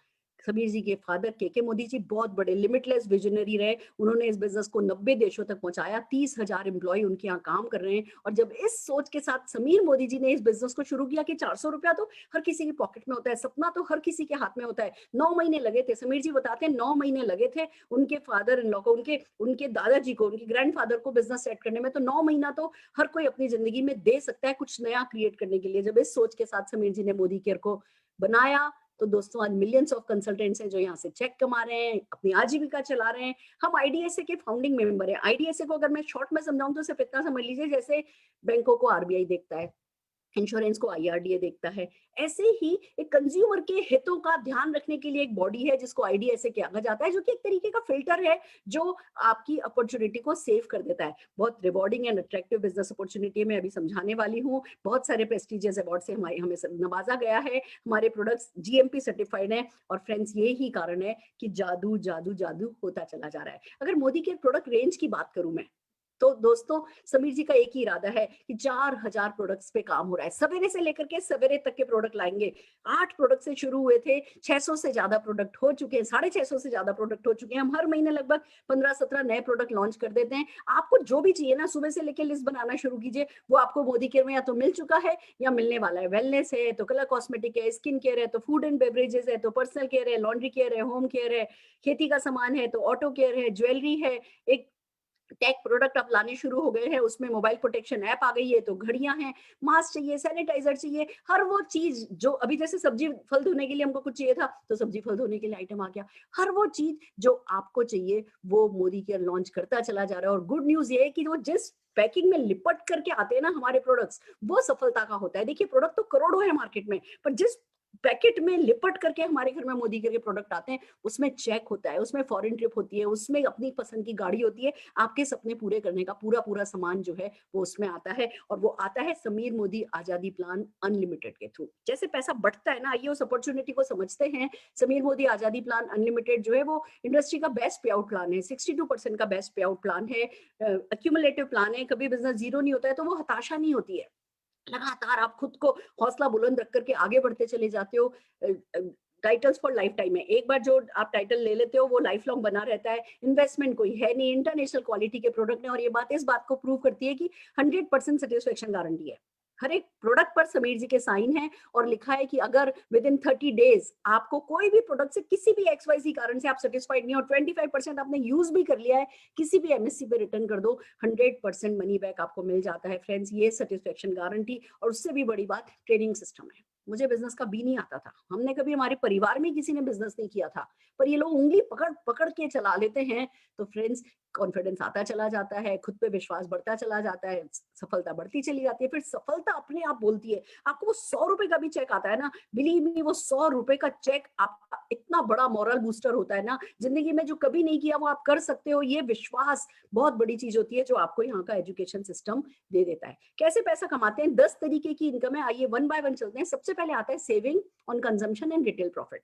समीर जी के फादर के मोदी जी बहुत बड़े लिमिटलेस विजनरी रहे। उन्होंने इस बिजनेस को 90 देशों तक पहुंचाया। 30,000 एम्प्लॉय उनके यहाँ काम कर रहे हैं। और जब इस सोच के साथ समीर मोदी जी ने इस बिजनेस को शुरू किया कि 400 रुपया तो हर किसी की पॉकेट में होता है, सपना तो हर किसी के हाथ में होता है। 9 महीने लगे थे, समीर जी बताते हैं 9 महीने लगे थे उनके फादर इन लॉ को, उनके दादाजी को, उनके ग्रैंडफादर को बिजनेस सेट करने में। तो 9 महीना तो हर कोई अपनी जिंदगी में दे सकता है कुछ नया क्रिएट करने के लिए। जब इस सोच के साथ समीर जी ने मोदी केयर को बनाया तो दोस्तों, आज मिलियंस ऑफ कंसल्टेंट्स हैं जो यहाँ से चेक कमा रहे हैं, अपनी आजीविका चला रहे हैं। हम आईडीएसए के फाउंडिंग मेंबर हैं। आईडीएसए को अगर मैं शॉर्ट में समझाऊं तो सिर्फ इतना समझ लीजिए, जैसे बैंकों को आरबीआई देखता है, इंश्योरेंस को आईआरडीए देखता है, ऐसे ही एक कंज्यूमर के हितों का ध्यान रखने के लिए एक बॉडी है जिसको आईडीएसए कहा जाता है, जो कि एक तरीके का फिल्टर है जो आपकी अपॉर्चुनिटी को सेव कर देता है। बहुत rewarding and attractive business opportunity मैं अभी समझाने वाली हूँ। बहुत सारे प्रेस्टिजियस अवार्ड से हमें नवाजा गया है। हमारे प्रोडक्ट्स जीएमपी सर्टिफाइड हैं। और फ्रेंड्स, ये ही कारण है कि जादू जादू जादू होता चला जा रहा है। अगर मोदी के प्रोडक्ट रेंज की बात करूं मैं, तो दोस्तों समीर जी का एक ही इरादा है कि 4,000 प्रोडक्ट्स पे काम हो रहा है। सवेरे से लेकर के सवेरे तक के प्रोडक्ट लाएंगे। 8 प्रोडक्ट से शुरू हुए थे, 600 से ज्यादा प्रोडक्ट हो चुके हैं, 650 से ज्यादा प्रोडक्ट हो चुके हैं। हम हर महीने लगभग 15-17 नए प्रोडक्ट लॉन्च कर देते हैं। आपको जो भी चाहिए ना, सुबह से लेकर लिस्ट बनाना शुरू कीजिए, वो आपको मोदी केयर में या तो मिल चुका है या मिलने वाला है। वेलनेस है तो कलर कॉस्मेटिक है, स्किन केयर है तो फूड एंड बेवरेजेस है, तो पर्सनल केयर है, लॉन्ड्री केयर है, होम केयर है, खेती का सामान है तो ऑटो केयर है, ज्वेलरी है, एक टेक प्रोडक्ट अब लाने शुरू हो गए हैं, उसमें मोबाइल प्रोटेक्शन ऐप आ गई है, तो घड़ियां हैं, मास्क चाहिए, सैनिटाइजर चाहिए, हर वो चीज जो अभी जैसे सब्जी फल धोने के लिए हमको कुछ चाहिए था तो सब्जी फल धोने के लिए आइटम आ गया। हर वो चीज जो आपको चाहिए वो मोदी केयर लॉन्च करता चला जा रहा है। और गुड न्यूज ये है कि वो जिस पैकिंग में लिपट करके आते हैं ना हमारे प्रोडक्ट्स, वो सफलता का होता है। देखिए, प्रोडक्ट तो करोड़ों है मार्केट में, पर जिस पैकेट में लिपट करके हमारे घर में मोदी केयर के प्रोडक्ट आते हैं, उसमें चेक होता है, उसमें फॉरेन ट्रिप होती है, उसमें अपनी पसंद की गाड़ी होती है, आपके सपने पूरे करने का पूरा पूरा सामान जो है वो उसमें आता है। और वो आता है समीर मोदी आजादी प्लान अनलिमिटेड के थ्रू। जैसे पैसा बढ़ता है ना, आइए उस अपॉर्चुनिटी को समझते हैं। समीर मोदी आजादी प्लान अनलिमिटेड जो है वो इंडस्ट्री का बेस्ट पे आउट प्लान है। 62% का बेस्ट पे आउट प्लान है, अक्यूमुलेटिव प्लान है। कभी बिजनेस जीरो नहीं होता है तो वो हताशा नहीं होती है, लगातार आप खुद को हौसला बुलंद रख करके आगे बढ़ते चले जाते हो। टाइटल्स फॉर लाइफ टाइम है, एक बार जो आप टाइटल ले लेते हो वो लाइफ लॉन्ग बना रहता है। इन्वेस्टमेंट कोई है नहीं, इंटरनेशनल क्वालिटी के प्रोडक्ट है। और ये बात इस बात को प्रूव करती है कि 100% सेटिस्फेक्शन गारंटी है। हर एक प्रोडक्ट पर समीर जी के साइन है और लिखा है कि अगर विद इन 30 डेज आपको कोई भी प्रोडक्ट से किसी भी XYZ कारण से आप सेटिस्फाइड नहीं हो, 25% आपने यूज भी कर लिया है, किसी भी MSC पे रिटर्न कर दो, 100% मनी बैक आपको मिल जाता है फ्रेंड्स। ये सेटिस्फेक्शन गारंटी, और उससे भी बड़ी बात ट्रेनिंग सिस्टम है। मुझे बिजनेस का भी नहीं आता था, हमने कभी, हमारे परिवार में किसी ने बिजनेस नहीं किया था, पर ये लोग उंगली पकड़ पकड़ के चला लेते हैं। तो फ्रेंड्स, कॉन्फिडेंस आता चला जाता है, खुद पे विश्वास बढ़ता चला जाता है, सफलता बढ़ती चली जाती है, फिर सफलता अपने आप बोलती है। आपको वो 100 रुपए का भी चेक आता है ना, बिलीव मी, वो 100 रुपए का चेक आपका इतना बड़ा मॉरल बूस्टर होता है ना, जिंदगी में जो कभी नहीं किया वो आप कर सकते हो, ये विश्वास बहुत बड़ी चीज होती है जो आपको यहाँ का एजुकेशन सिस्टम दे देता है। कैसे पैसा कमाते हैं, 10 तरीके की इनकम है, आइए वन बाय वन चलते हैं। सबसे पहले आता है saving on consumption and retail profit.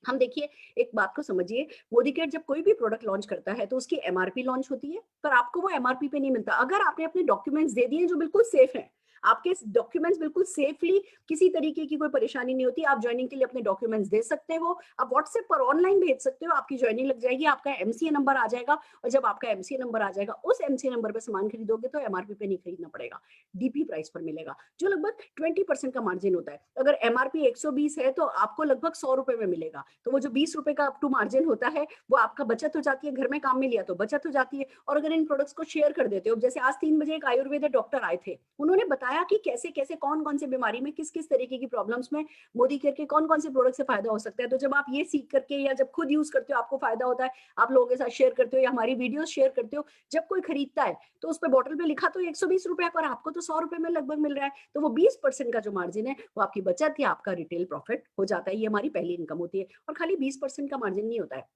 हम देखिए, एक बात को समझिए, मोदी केयर जब कोई भी प्रोडक्ट लॉन्च करता है तो उसकी MRP लॉन्च होती है, पर आपको वो MRP पे नहीं मिलता। अगर आपने अपने डॉक्यूमेंट्स दे दिए जो बिल्कुल सेफ हैं, आपके डॉक्यूमेंट्स बिल्कुल सेफली, किसी तरीके की कोई परेशानी नहीं होती, आप ज्वाइनिंग के लिए अपने डॉक्यूमेंट्स दे सकते हो, आप व्हाट्सएप पर ऑनलाइन भेज सकते हो, आपकी ज्वाइनिंग लग जाएगी, आपका MCA नंबर आ जाएगा, और जब आपका MCA नंबर आ जाएगा, उस MCA नंबर पे सामान खरीदोगे तो MRP पे नहीं खरीदना पड़ेगा, DP प्राइस पर मिलेगा, जो लगभग 20% का मार्जिन होता है। अगर MRP 120 है तो आपको लगभग 100 रुपए में मिलेगा, तो वो जो 20 रुपए का अप टू मार्जिन होता है, वो आपका बचत हो जाती है, घर में काम में लिया तो बचत हो जाती है। और अगर इन प्रोडक्ट्स को शेयर कर देते हो, जैसे आज 3 बजे एक आयुर्वेद डॉक्टर आए थे, उन्होंने बताया कि कैसे कैसे कौन कौन से बीमारी में किस किस तरीके की प्रॉब्लम्स में मोदी केयर के कौन कौन से प्रोडक्ट से फायदा हो सकता है। तो जब आप ये सीख करके या जब खुद यूज करते हो आपको फायदा होता है, आप लोगों के साथ शेयर करते हो या हमारी वीडियो शेयर करते हो, जब कोई खरीदता है तो उस पर बॉटल पे लिखा तो 120 रुपए, पर आपको तो 100 रुपए में लगभग मिल रहा है, तो वो 20% का जो मार्जिन है वो आपकी बचत या आपका रिटेल प्रॉफिट हो जाता है। ये हमारी पहली इनकम होती है, और खाली 20% का मार्जिन नहीं होता है,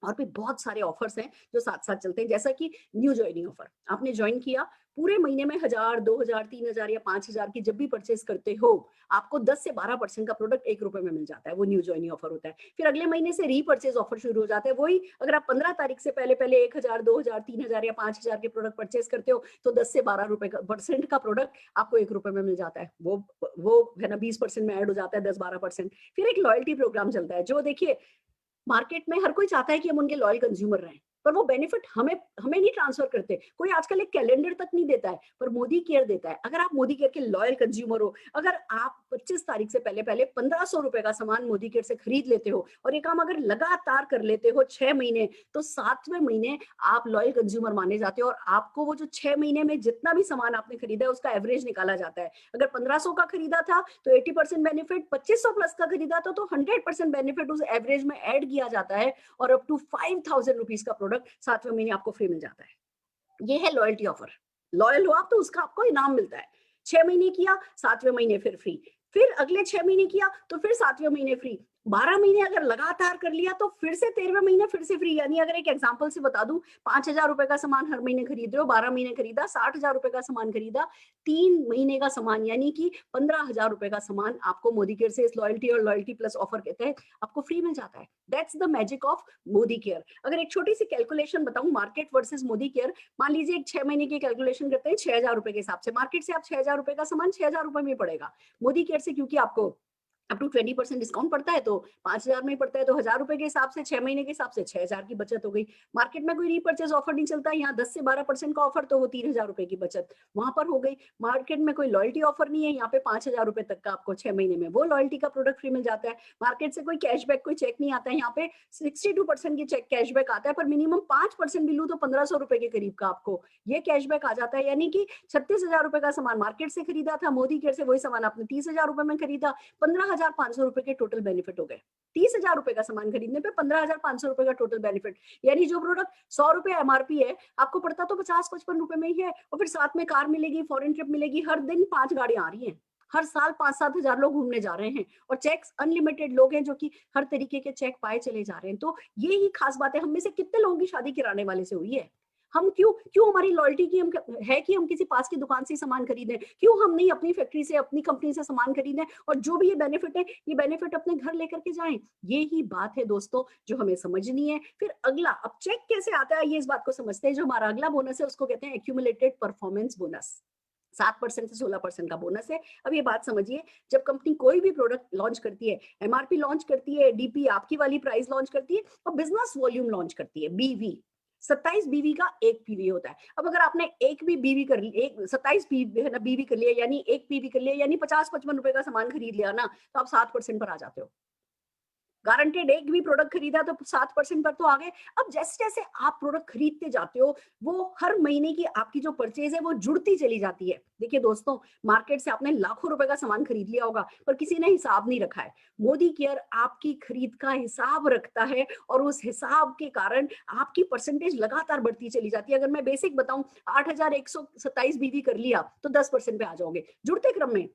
और भी बहुत सारे ऑफर्स हैं जो साथ साथ चलते हैं, जैसा कि न्यू ज्वाइनिंग ऑफर। आपने ज्वाइन किया, पूरे महीने में 1000, 2000, 3000 या 5000 की जब भी परचेस करते हो, आपको 10 से 12% का प्रोडक्ट 1 रुपए में मिल जाता है, वो न्यू ज्वाइनिंग ऑफर होता है। फिर अगले महीने से रीपर्चेज ऑफर शुरू हो जाता है, वही अगर आप 15 तारीख से पहले पहले 1000, 2000, 3000 या 5000 के प्रोडक्ट परचेस करते हो, तो 10 से 12 रुपए का परसेंट का प्रोडक्ट आपको 1 रुपए में मिल जाता है, वो है ना 20% में ऐड हो जाता है, 10-12%। फिर एक लॉयल्टी प्रोग्राम चलता है, जो देखिए, मार्केट में हर कोई चाहता है कि हम उनके लॉयल कंज्यूमर रहें, पर वो बेनिफिट हमें हमें नहीं ट्रांसफर करते। कोई आजकल एक कैलेंडर तक नहीं देता है, पर मोदी केयर देता है। अगर आप मोदी केयर के लॉयल कंज्यूमर हो, अगर आप 25 तारीख से पहले पहले 1500 रुपए का सामान मोदी केयर से खरीद लेते हो, और ये काम अगर लगातार कर लेते हो 6 महीने, तो 7वें महीने आप लॉयल कंज्यूमर माने जाते हो, और आपको वो जो 6 महीने में जितना भी सामान आपने खरीदा है उसका एवरेज निकाला जाता है। अगर 1500 का खरीदा था तो 80% बेनिफिट, 2500 प्लस का खरीदा था तो 100% बेनिफिट उस एवरेज में ऐड किया जाता है, और अप टू 5000 रुपीज का प्रोडक्ट 7वें महीने आपको फ्री मिल जाता है। ये है लॉयल्टी ऑफर। लॉयल हो आप तो उसका आपको इनाम मिलता है। 6 महीने किया, 7वें महीने फिर फ्री, फिर अगले 6 महीने किया तो फिर 7वें महीने फ्री, 12 महीने अगर लगातार कर लिया तो फिर से 13वें महीने फिर से फ्री। यानी अगर एक एग्जांपल से बता दूं, 5000 रुपए का सामान हर महीने खरीद रहे हो, 12 महीने खरीदा, 60,000 रुपए का सामान खरीदा, 3 महीने का सामान यानी कि 15,000 रुपए का सामान आपको मोदी केयर से इस लॉयल्टी और लॉयल्टी प्लस ऑफर के तहत आपको फ्री मिल जाता है। That's the magic of Modi care. अगर एक छोटी सी कैलकुलेशन बताऊं, मार्केट वर्सेस मोदी केयर, मान लीजिए एक 6 महीने की कैलकुलेशन करते हैं 6000 रुपए के हिसाब से, मार्केट से आप 6000 रुपए का सामान 6000 रुपए में पड़ेगा, मोदी केयर से क्योंकि आपको अप टू 20% डिस्काउंट पड़ता है तो 5000 में ही पड़ता है, तो 1000 रुपए के हिसाब से 6 महीने के हिसाब से 6000 की बचत हो गई। मार्केट में कोई रीपर्चेज ऑफर नहीं चलता, यहाँ 10 से 12% का ऑफर, तो वो 3000 रुपए की बचत वहां पर हो गई। मार्केट में कोई लॉयल्टी ऑफर नहीं है, यहाँ पे 5000 रुपए तक का आपको 6 महीने में वो लॉयल्टी का प्रोडक्ट फ्री मिल जाता है। मार्केट से कोई कैशबैक, कोई चेक नहीं आता है, यहाँ पे 62% की चेक कैशबैक आता है, पर मिनिमम 5% भी लू तो 1500 रुपए के करीब का आपको ये कैशबैक आ जाता है। यानी कि 36,000 रुपए का सामान मार्केट से खरीदा था, मोदी केयर से वही सामान आपने 30,000 रुपए में खरीदा, 15,500 रुपए के टोटल बेनिफिट हो गए। 30,000 रुपए का सामान खरीदने पे 15,500 रुपए का टोटल बेनिफिट, यानी जो प्रोडक्ट 100 रुपए MRP है, आपको पड़ता तो 50-55 रुपए में ही है, और फिर साथ में कार मिलेगी, फॉरेन ट्रिप मिलेगी, हर दिन 5 गाड़ियां आ रही हैं, हर साल 5-7 हजार लोग घूमने जा रहे हैं, और चेक्स अनलिमिटेड लोग हैं जो कि हर तरीके के चेक पाए चले जा रहे हैं। तो ये ही खास बात है। हम में से कितने लोगों की शादी किराने वाले से हुई है? हम क्यों क्यों हमारी लॉयल्टी की हम है कि हम किसी पास की दुकान से सामान खरीदें, क्यों हम नहीं अपनी फैक्ट्री से, अपनी कंपनी से सामान खरीदें, और जो भी ये बेनिफिट है, ये बेनिफिट अपने घर लेकर के जाएं। ये ही बात है दोस्तों जो हमें समझनी है। फिर अगला, अब चेक कैसे आता है, ये इस बात को समझते हैं। जो हमारा अगला बोनस है उसको कहते हैं एक्यूमुलेटेड परफॉर्मेंस बोनस। 7% से 16% का बोनस है। अब ये बात समझिए, जब कंपनी कोई भी प्रोडक्ट लॉन्च करती है, MRP लॉन्च करती है, DP आपकी वाली प्राइस लॉन्च करती है, और बिजनेस वॉल्यूम लॉन्च करती है, BV, 27 बीवी का एक पीवी होता है। अब अगर आपने एक भी बीवी कर ली, एक 27 बीवी कर लिया, यानी एक पीवी कर लिया, यानी 50-55 रुपए का सामान खरीद लिया ना, तो आप 7% पर आ जाते हो। गारंटेड एक भी प्रोडक्ट खरीदा तो 7% पर तो आ गए। अब जैसे जैसे आप प्रोडक्ट खरीदते जाते हो, वो हर महीने की आपकी जो परचेज है वो जुड़ती चली जाती है। देखिए दोस्तों, मार्केट से आपने लाखों रुपए का सामान खरीद लिया होगा, पर किसी ने हिसाब नहीं रखा है। मोदी केयर आपकी खरीद का हिसाब रखता है, और उस हिसाब के कारण आपकी परसेंटेज लगातार बढ़ती चली जाती है। अगर मैं बेसिक बताऊं, 8,127 बीवी कर लिया तो 10% पे आ जाओगे जुड़ते क्रम में।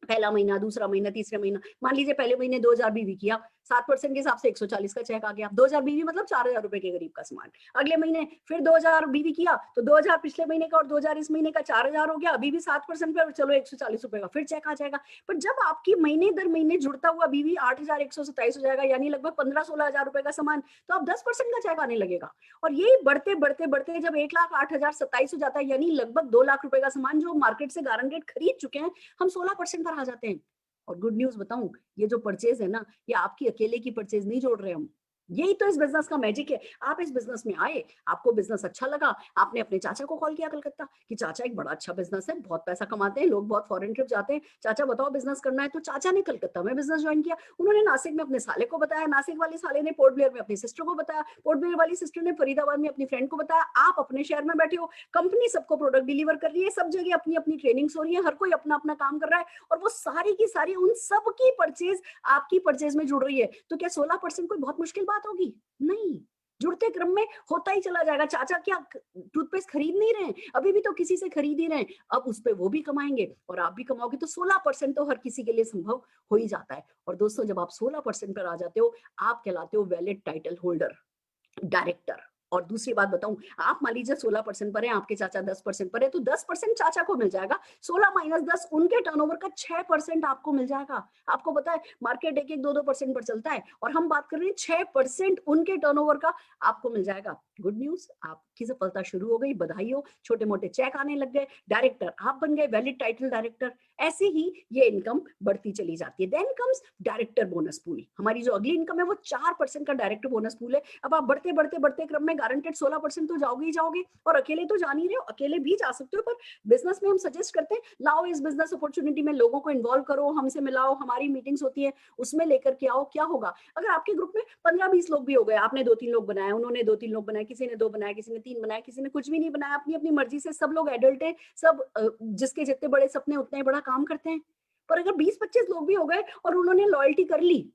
पहला महीना, दूसरा महीना, तीसरा महीना, मान लीजिए पहले महीने 2000 बीवी किया, 7% के हिसाब से 140 का चेक आ गया। 2000 बीवी मतलब 4000 रुपए के करीब का सामान। अगले महीने फिर 2000 बीवी किया तो 2000 पिछले महीने का और 2000 इस महीने का 4000 हो गया। अभी भी 7% पे, चलो 140 रुपए का फिर चेक आ जाएगा। पर जब आपकी महीने दर महीने जुड़ता हुआ बीवी 8127 हो जाएगा, यानी लगभग 15-16 हजार रुपए का सामान, तो आप 10% का चेक आने लगेगा। और ये बढ़ते बढ़ते बढ़ते जब 1,08,027 हो जाता है, यानी लगभग 2 लाख रुपए का सामान जो मार्केट से गारंटेड खरीद चुके हैं, हम 16% पर आ जाते हैं। और गुड न्यूज बताऊं, ये जो परचेज है ना, ये आपकी अकेले की परचेज नहीं जोड़ रहे हम। यही तो इस बिजनेस का मैजिक है। आप इस बिजनेस में आए, आपको बिजनेस अच्छा लगा, आपने अपने चाचा को कॉल किया कलकत्ता कि चाचा एक बड़ा अच्छा बिजनेस है, बहुत पैसा कमाते हैं लोग, बहुत फॉरेन ट्रिप जाते हैं, चाचा बताओ बिजनेस करना है। तो चाचा ने कलकत्ता में बिजनेस ज्वाइन किया। उन्होंने नासिक में अपने साले को बताया, नासिक वाले साले ने पोर्ट ब्लेयर में अपनी सिस्टर को बताया, पोर्ट ब्लेयर वाली सिस्टर ने फरीदाबाद में अपनी फ्रेंड को बताया। आप अपने शहर में बैठे हो, कंपनी सबको प्रोडक्ट डिलीवर कर रही है, सब जगह अपनी अपनी ट्रेनिंग्स हो रही है, हर कोई अपना अपना काम कर रहा है, और वो सारी की सारी उन सब की परचेज आपकी परचेज में जुड़ रही है। तो क्या 16% कोई बहुत मुश्किल बात होगी? नहीं, जुड़ते क्रम में होता ही चला जाएगा। चाचा क्या टूथपेस्ट खरीद नहीं रहे हैं, अभी भी तो किसी से खरीद ही रहे हैं, अब उस पे वो भी कमाएंगे और आप भी कमाओगे, तो 16% तो हर किसी के लिए संभव हो ही जाता है। और दोस्तों, जब आप 16% पर आ जाते हो, आप कहलाते हो वैलिड टाइटल होल्डर, डायरेक्टर। और दूसरी बात बताऊं, आप मान लीजिए 16% पर है, आपके चाचा 10% पर है, तो 10% चाचा को मिल जाएगा, 16 माइनस 10 उनके टर्नओवर का 6% आपको मिल जाएगा। आपको पता है मार्केट 1-1, 2-2% पर चलता है, और हम बात कर रहे हैं 6% उनके टर्नओवर का आपको मिल जाएगा। गुड न्यूज, आपकी सफलता शुरू हो गई, बधाई हो, छोटे मोटे चेक आने लग गए, डायरेक्टर आप बन गए, वैलिड टाइटल डायरेक्टर। ऐसे ही ये इनकम बढ़ती चली जाती है। Then comes director bonus pool. हमारी जो अगली इनकम है वो 4% का डायरेक्टर बोनस पूल है। अब आप बढ़ते बढ़ते बढ़ते क्रम में गारंटेड 16% तो जाओगे ही जाओगे, और अकेले तो जा नहीं रहे हो, अकेले भी जा सकते हो, पर बिजनेस में हम सजेस्ट करते हैं लाओ इस बिजनेस अपॉर्चुनिटी में लोगों को इन्वॉल्व करो, हमसे मिलाओ, हमारी मीटिंग्स होती है उसमें लेकर के आओ। क्या होगा अगर आपके ग्रुप में 15-20 लोग भी हो गए, आपने 2-3 लोग बनाए, उन्होंने 2-3 लोग बनाए, किसी ने 2 बनाए, किसी ने 3 बनाए, किसी ने कुछ भी नहीं बनाया, अपनी अपनी मर्जी से, सब लोग एडल्ट है, सब जिसके जितने बड़े सपने उतने बड़ा काम करते हैं। पर अगर 20-25 लोग भी हो गए और उन्होंने लॉयल्टी कर ली,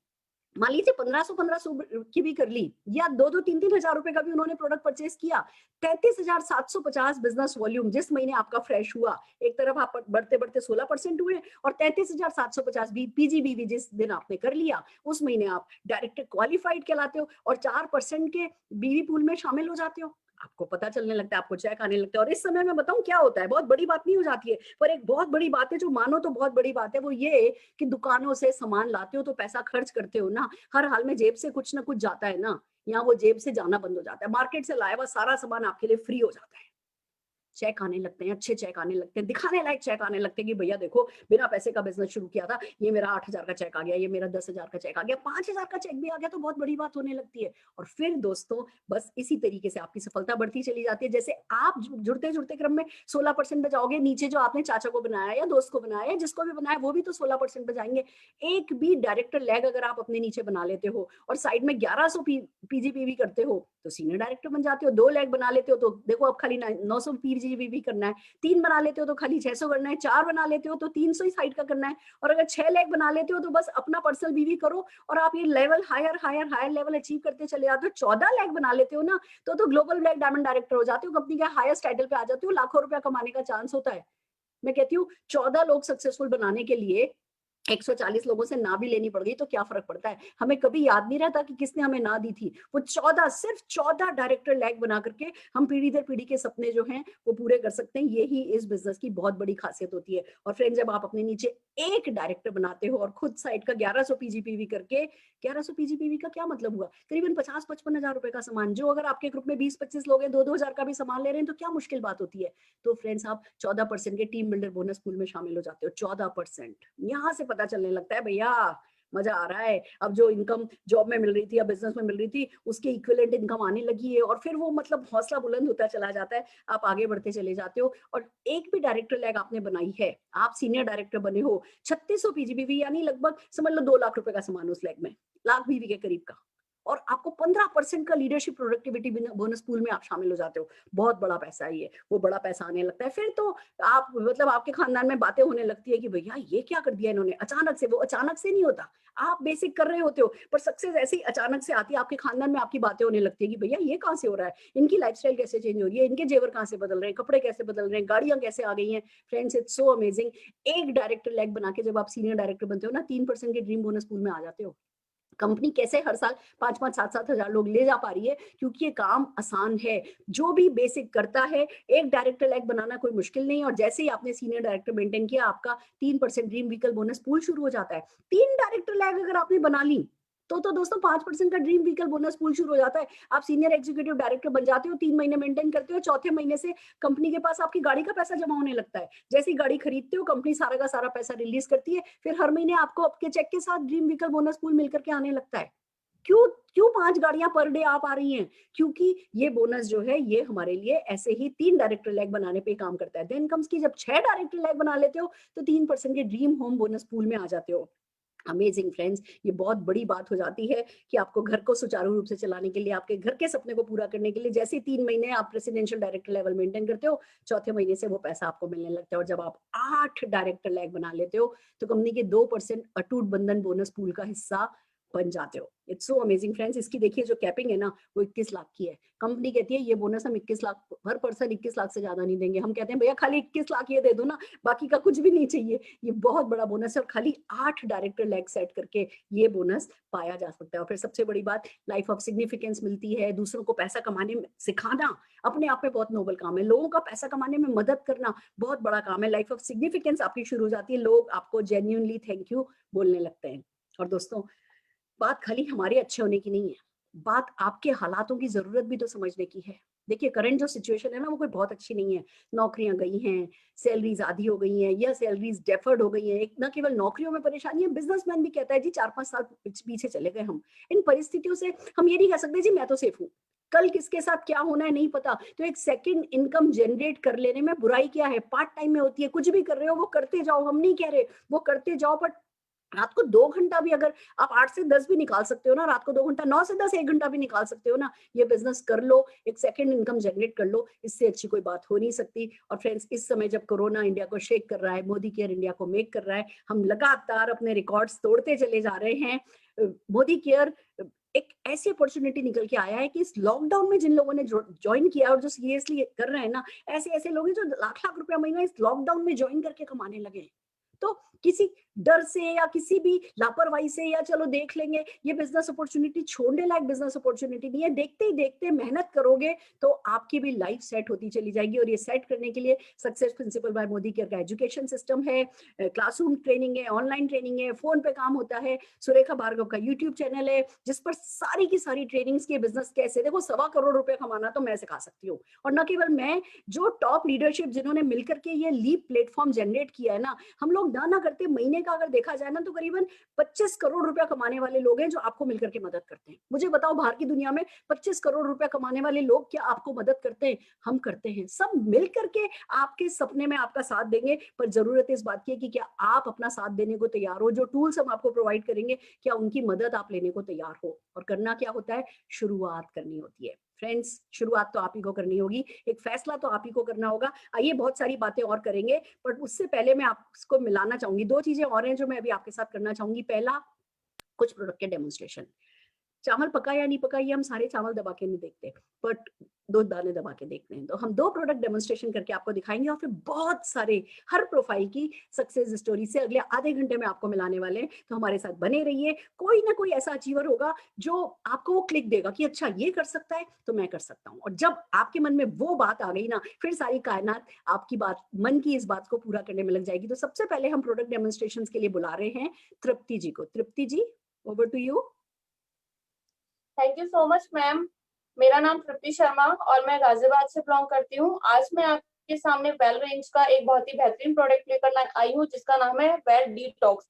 मान लीजिए 1500 की भी कर ली, या 2-2, 3-3 हजार रुपए का भी उन्होंने प्रोडक्ट परचेज किया, 33,750 बिजनेस वॉल्यूम जिस महीने आपका फ्रेश हुआ, एक तरफ आप बढ़ते बढ़ते 16% हुए, और 33,750 पीजीबीवी जिस दिन आपने कर लिया, उस महीने आप डायरेक्टर क्वालिफाइड कहलाते हो, और 4% के बीवी पूल में शामिल हो जाते हो। आपको पता चलने लगता है, आपको चेक आने लगता है। और इस समय में बताऊं क्या होता है, बहुत बड़ी बात नहीं हो जाती है, पर एक बहुत बड़ी बात है जो मानो तो बहुत बड़ी बात है, वो ये कि दुकानों से सामान लाते हो तो पैसा खर्च करते हो ना, हर हाल में जेब से कुछ ना कुछ जाता है ना, यहाँ वो जेब से जाना बंद हो जाता है। मार्केट से लाया हुआ सारा सामान आपके लिए फ्री हो जाता है। चेक आने लगते हैं, अच्छे चेक आने लगते हैं, दिखाने लायक चेक आने लगते हैं कि भैया देखो, बिना पैसे का बिजनेस शुरू किया था, ये मेरा 8,000 का चेक आ गया, ये मेरा 10,000 का चेक आ गया, 5,000 का चेक भी आ गया, तो बहुत बड़ी बात होने लगती है। और फिर दोस्तों, बस इसी तरीके से आपकी सफलता बढ़ती चली जाती है। जैसे आप जुड़ते जुड़ते क्रम में 16% पे जाओगे, नीचे जो आपने चाचा को बनाया या दोस्त को बनाया या जिसको भी बनाया, वो भी तो 16% पे जाएंगे। एक भी डायरेक्टर लैग अगर आप अपने नीचे बना लेते हो और साइड में 1100 पीजीपीवी करते हो, तो सीनियर डायरेक्टर बन जाते हो। 2 लैग बना लेते हो तो देखो अब खाली 900 पीजीबीवी करना है, 3 बना लेते हो तो खाली 600 करना है, 4 बना लेते हो तो 300 ही साइड का करना है, और अगर 6 लैग बना लेते हो तो बस अपना पर्सनल बीवी करो, और आप ये level higher higher higher level achieve करते चले जाते हो। 14 लैग बना लेते हो ना, तो ग्लोबल ब्लैक डायमंड डायरेक्टर हो जाते हो, कंपनी के हाईएस्ट टाइटल पे आ जाते हो, लाखों रुपया कमाने का चांस होता है। मैं कहती हूँ 14 लोग सक्सेसफुल बनाने के लिए 140 लोगों से ना भी लेनी पड़ गई तो क्या फर्क पड़ता है, हमें कभी याद नहीं रहता कि किसने हमें ना दी थी। वो 14, सिर्फ 14 डायरेक्टर लैग बना करके हम पीढ़ी दर पीढ़ी के सपने जो हैं वो पूरे कर सकते हैं। यही इस बिजनेस की बहुत बड़ी खासियत होती है। और फ्रेंड, जब आप अपने नीचे एक डायरेक्टर बनाते हो और खुद साइड का 1100 पीजीपीवी करके, 1100 पीजीपीवी का क्या मतलब हुआ, करीबन 50-55 हजार रुपए का सामान, जो अगर आपके ग्रुप में 20-25 लोग हैं, 2-2 हजार का भी सामान ले रहे हैं, तो क्या मुश्किल बात होती है। तो फ्रेंड्स, आप 14% के टीम बिल्डर बोनस पूल में शामिल हो जाते हो। 14%, यहां से पता चलने लगता है भैया मजा आ रहा है, अब जो इनकम जॉब में मिल रही थी या बिजनेस में मिल रही थी उसके इक्विवेलेंट इनकम आने लगी है, और फिर वो मतलब हौसला बुलंद होता चला जाता है, आप आगे बढ़ते चले जाते हो। और एक भी डायरेक्टर लैग आपने बनाई है, आप सीनियर डायरेक्टर बने हो, 3600 पीजीबीवी यानी लगभग समझ लो 2 लाख रुपए का सामान उस लैग में, लाख बीवी के करीब का, और आपको 15% का लीडरशिप प्रोडक्टिविटी बोनस पूल में आप शामिल हो जाते हो, बहुत बड़ा पैसा है ये, वो बड़ा पैसा आने लगता है। फिर तो आप मतलब आपके खानदान में बातें होने लगती है कि भैया ये क्या कर दिया इन्होंने अचानक से। वो अचानक से नहीं होता, आप बेसिक कर रहे होते हो, पर सक्सेस ऐसे ही अचानक से आती है, आपके खानदान में आपकी बातें होने लगती है कि भैया ये कहाँ से हो रहा है, इनकी लाइफस्टाइल कैसे चेंज हो रही है, इनके जेवर कहाँ से बदल रहे हैं, कपड़े कैसे बदल रहे हैं, गाड़ियां कैसे आ गई हैं। Friends it's so amazing. एक डायरेक्टर लैग बना के जब आप सीनियर डायरेक्टर बनते हो ना, 3% के ड्रीम बोनस पूल में आ जाते हो। कंपनी कैसे हर साल 5-5 7-7 हजार लोग ले जा पा रही है, क्योंकि ये काम आसान है। जो भी बेसिक करता है, एक डायरेक्टर लैग बनाना कोई मुश्किल नहीं है, और जैसे ही आपने सीनियर डायरेक्टर मेंटेन किया, आपका 3% ड्रीम व्हीकल बोनस पूल शुरू हो जाता है। 3 डायरेक्टर लैग अगर आपने बना ली तो दोस्तों 5% का ड्रीम व्हीकल बोनस पूल शुरू हो जाता है। आप सीनियर एग्जीक्यूटिव डायरेक्टर बन जाते हो, 3 महीने मेंटेन करते हो, चौथे महीने से कंपनी के पास आपकी गाड़ी का पैसा जमा होने लगता है। जैसे ही गाड़ी खरीदते हो, कंपनी सारा का सारा पैसा रिलीज करती है, फिर हर महीने आपको आपके चेक के साथ ड्रीम व्हीकल बोनस पूल मिलकर के आने लगता है। क्यों क्यों 5 गाड़ियां पर डे आ पा रही हैं? क्योंकि ये बोनस जो है ये हमारे लिए ऐसे ही 3 डायरेक्टर लैग बनाने पे काम करता है। देन कम्स की जब 6 डायरेक्टर लैग बना लेते हो तो 3% के ड्रीम होम बोनस पूल में आ जाते हो। अमेजिंग फ्रेंड्स, ये बहुत बड़ी बात हो जाती है कि आपको घर को सुचारू रूप से चलाने के लिए, आपके घर के सपने को पूरा करने के लिए, जैसे 3 महीने आप प्रेसिडेंशियल डायरेक्टर लेवल मेंटेन करते हो, चौथे महीने से वो पैसा आपको मिलने लगता है। और जब आप 8 डायरेक्टर लैग बना लेते हो तो कंपनी के 2% अटूट बंधन बोनस पूल का हिस्सा बन जाते हो। It's so amazing friends. इसकी देखिए जो कैपिंग है ना, वो 21 लाख की है। कंपनी कहती है ये बोनस हम 21 लाख हर पर्सन 21 लाख से ज्यादा नहीं देंगे। हम कहते हैं भैया खाली 21 लाख ये दे दो ना, बाकी का कुछ भी नहीं चाहिए। ये बहुत बड़ा बोनस है, और खाली 8 डायरेक्टर लैग सेट करके ये बोनस पाया जा सकता है। और फिर सबसे बड़ी बात, लाइफ ऑफ सिग्निफिकेंस मिलती है। दूसरों को पैसा कमाने में सिखाना अपने आप में बहुत नोबल काम है। लोगों का पैसा कमाने में मदद करना बहुत बड़ा काम है। लाइफ ऑफ सिग्निफिकेंस आपकी शुरू हो जाती है, लोग आपको जेन्युइनली थैंक यू बोलने लगते हैं। और दोस्तों, बात खाली हमारे अच्छे होने की नहीं है, बात आपके हालातों की जरूरत भी तो समझने की है। देखिए करंट जो सिचुएशन है ना, वो कोई बहुत अच्छी नहीं है। नौकरियां गई हैं, सैलरीज आधी हो गई हैं, या सैलरीज डेफर्ड हो गई हैं। एक ना केवल नौकरियों में परेशानी है, बिजनेसमैन भी कहता है जी 4-5 साल पीछे चले गए हम। इन परिस्थितियों से हम ये नहीं कह सकते जी मैं तो सेफ हूँ, कल किसके साथ क्या होना है नहीं पता। तो एक सेकंड इनकम जनरेट कर लेने में बुराई क्या है? पार्ट टाइम में होती है, कुछ भी कर रहे हो वो करते जाओ, हम नहीं कह रहे वो करते जाओ, बट रात को 2 घंटा भी अगर आप 8 से 10 भी निकाल सकते हो ना, रात को 2 घंटा, 9 से 10 1 घंटा भी निकाल सकते हो ना, ये बिजनेस कर लो, एक सेकंड इनकम जनरेट कर लो, इससे अच्छी कोई बात हो नहीं सकती। और फ्रेंड्स, इस समय जब कोरोना इंडिया को शेक कर रहा है, मोदी केयर इंडिया को मेक कर रहा है, हम लगातार अपने रिकॉर्ड्स तोड़ते चले जा रहे हैं। मोदी केयर एक ऐसी अपॉर्चुनिटी निकल के आया है कि इस लॉकडाउन में जिन लोगों ने ज्वाइन किया और जो सीरियसली कर रहे हैं ना, ऐसे ऐसे लोग हैं जो लाख लाख रुपया महीना इस लॉकडाउन में ज्वाइन करके कमाने लगे हैं। तो किसी डर से या किसी भी लापरवाही से या चलो देख लेंगे, ये बिजनेस अपॉर्चुनिटी छोड़ने लायक बिजनेस अपॉर्चुनिटी नहीं है। देखते ही देखते मेहनत करोगे तो आपकी भी लाइफ सेट होती चली जाएगी। और ये सेट करने के लिए success principal bye Modi care का एजुकेशन सिस्टम है, क्लासरूम ट्रेनिंग है, ऑनलाइन ट्रेनिंग है, फोन पे काम होता है, सुरेखा भार्गव का यूट्यूब चैनल है जिस पर सारी की सारी ट्रेनिंग्स के बिजनेस कैसे, देखो 1.25 करोड़ रुपए कमाना तो मैं सिखा सकती हूँ। और न केवल मैं, जो टॉप लीडरशिप जिन्होंने मिलकर के ये लीप प्लेटफॉर्म जनरेट किया है ना, हम लोग ना करते महीने का अगर देखा जाए ना तो करीबन 25 करोड़ रुपया कमाने वाले लोग हैं जो आपको मिलकर के मदद करते हैं। मुझे बताओ बाहर की दुनिया में 25 करोड़ रुपया कमाने वाले लोग क्या आपको मदद करते हैं? हम करते हैं। सब मिलकर के आपके सपने में आपका साथ देंगे, पर जरूरत इस बात की है कि क्या आप अपना साथ देने को तैयार हो? जो टूल्स हम आपको प्रोवाइड करेंगे, क्या उनकी मदद आप लेने को तैयार हो? और करना क्या होता है? शुरुआत करनी होती है। फ्रेंड्स, शुरुआत तो आप ही को करनी होगी, एक फैसला तो आप ही को करना होगा। आइए बहुत सारी बातें और करेंगे, बट उससे पहले मैं आपको मिलाना चाहूंगी, 2 चीजें और हैं जो मैं अभी आपके साथ करना चाहूंगी। पहला, कुछ प्रोडक्ट के डेमोन्स्ट्रेशन। चावल पका या नहीं पका ये हम सारे चावल दबा के नहीं देखते, बट 2 दाने दबा के देखते हैं। तो हम 2 प्रोडक्ट डेमोन्स्ट्रेशन करके आपको दिखाएंगे, और फिर बहुत सारे हर प्रोफाइल की सक्सेस स्टोरी से अगले आधे घंटे में आपको मिलाने वाले हैं। तो हमारे साथ बने रहिए। कोई ना कोई ऐसा अचीवर होगा जो आपको वो क्लिक देगा कि अच्छा ये कर सकता है तो मैं कर सकता हूँ। और जब आपके मन में वो बात आ गई ना, फिर सारी कायनात आपकी बात, मन की इस बात को पूरा करने में लग जाएगी। तो सबसे पहले हम प्रोडक्ट डेमोन्स्ट्रेशन के लिए बुला रहे हैं तृप्ति जी को। Tripti ji, over to you. Thank you so much ma'am. मेरा नाम तृप्ति शर्मा और मैं गाजियाबाद से बिलोंग करती हूँ। आज मैं आपके सामने वेल रेंज का एक बहुत ही बेहतरीन प्रोडक्ट लेकर आई हूँ जिसका नाम है वेल डिटॉक्स।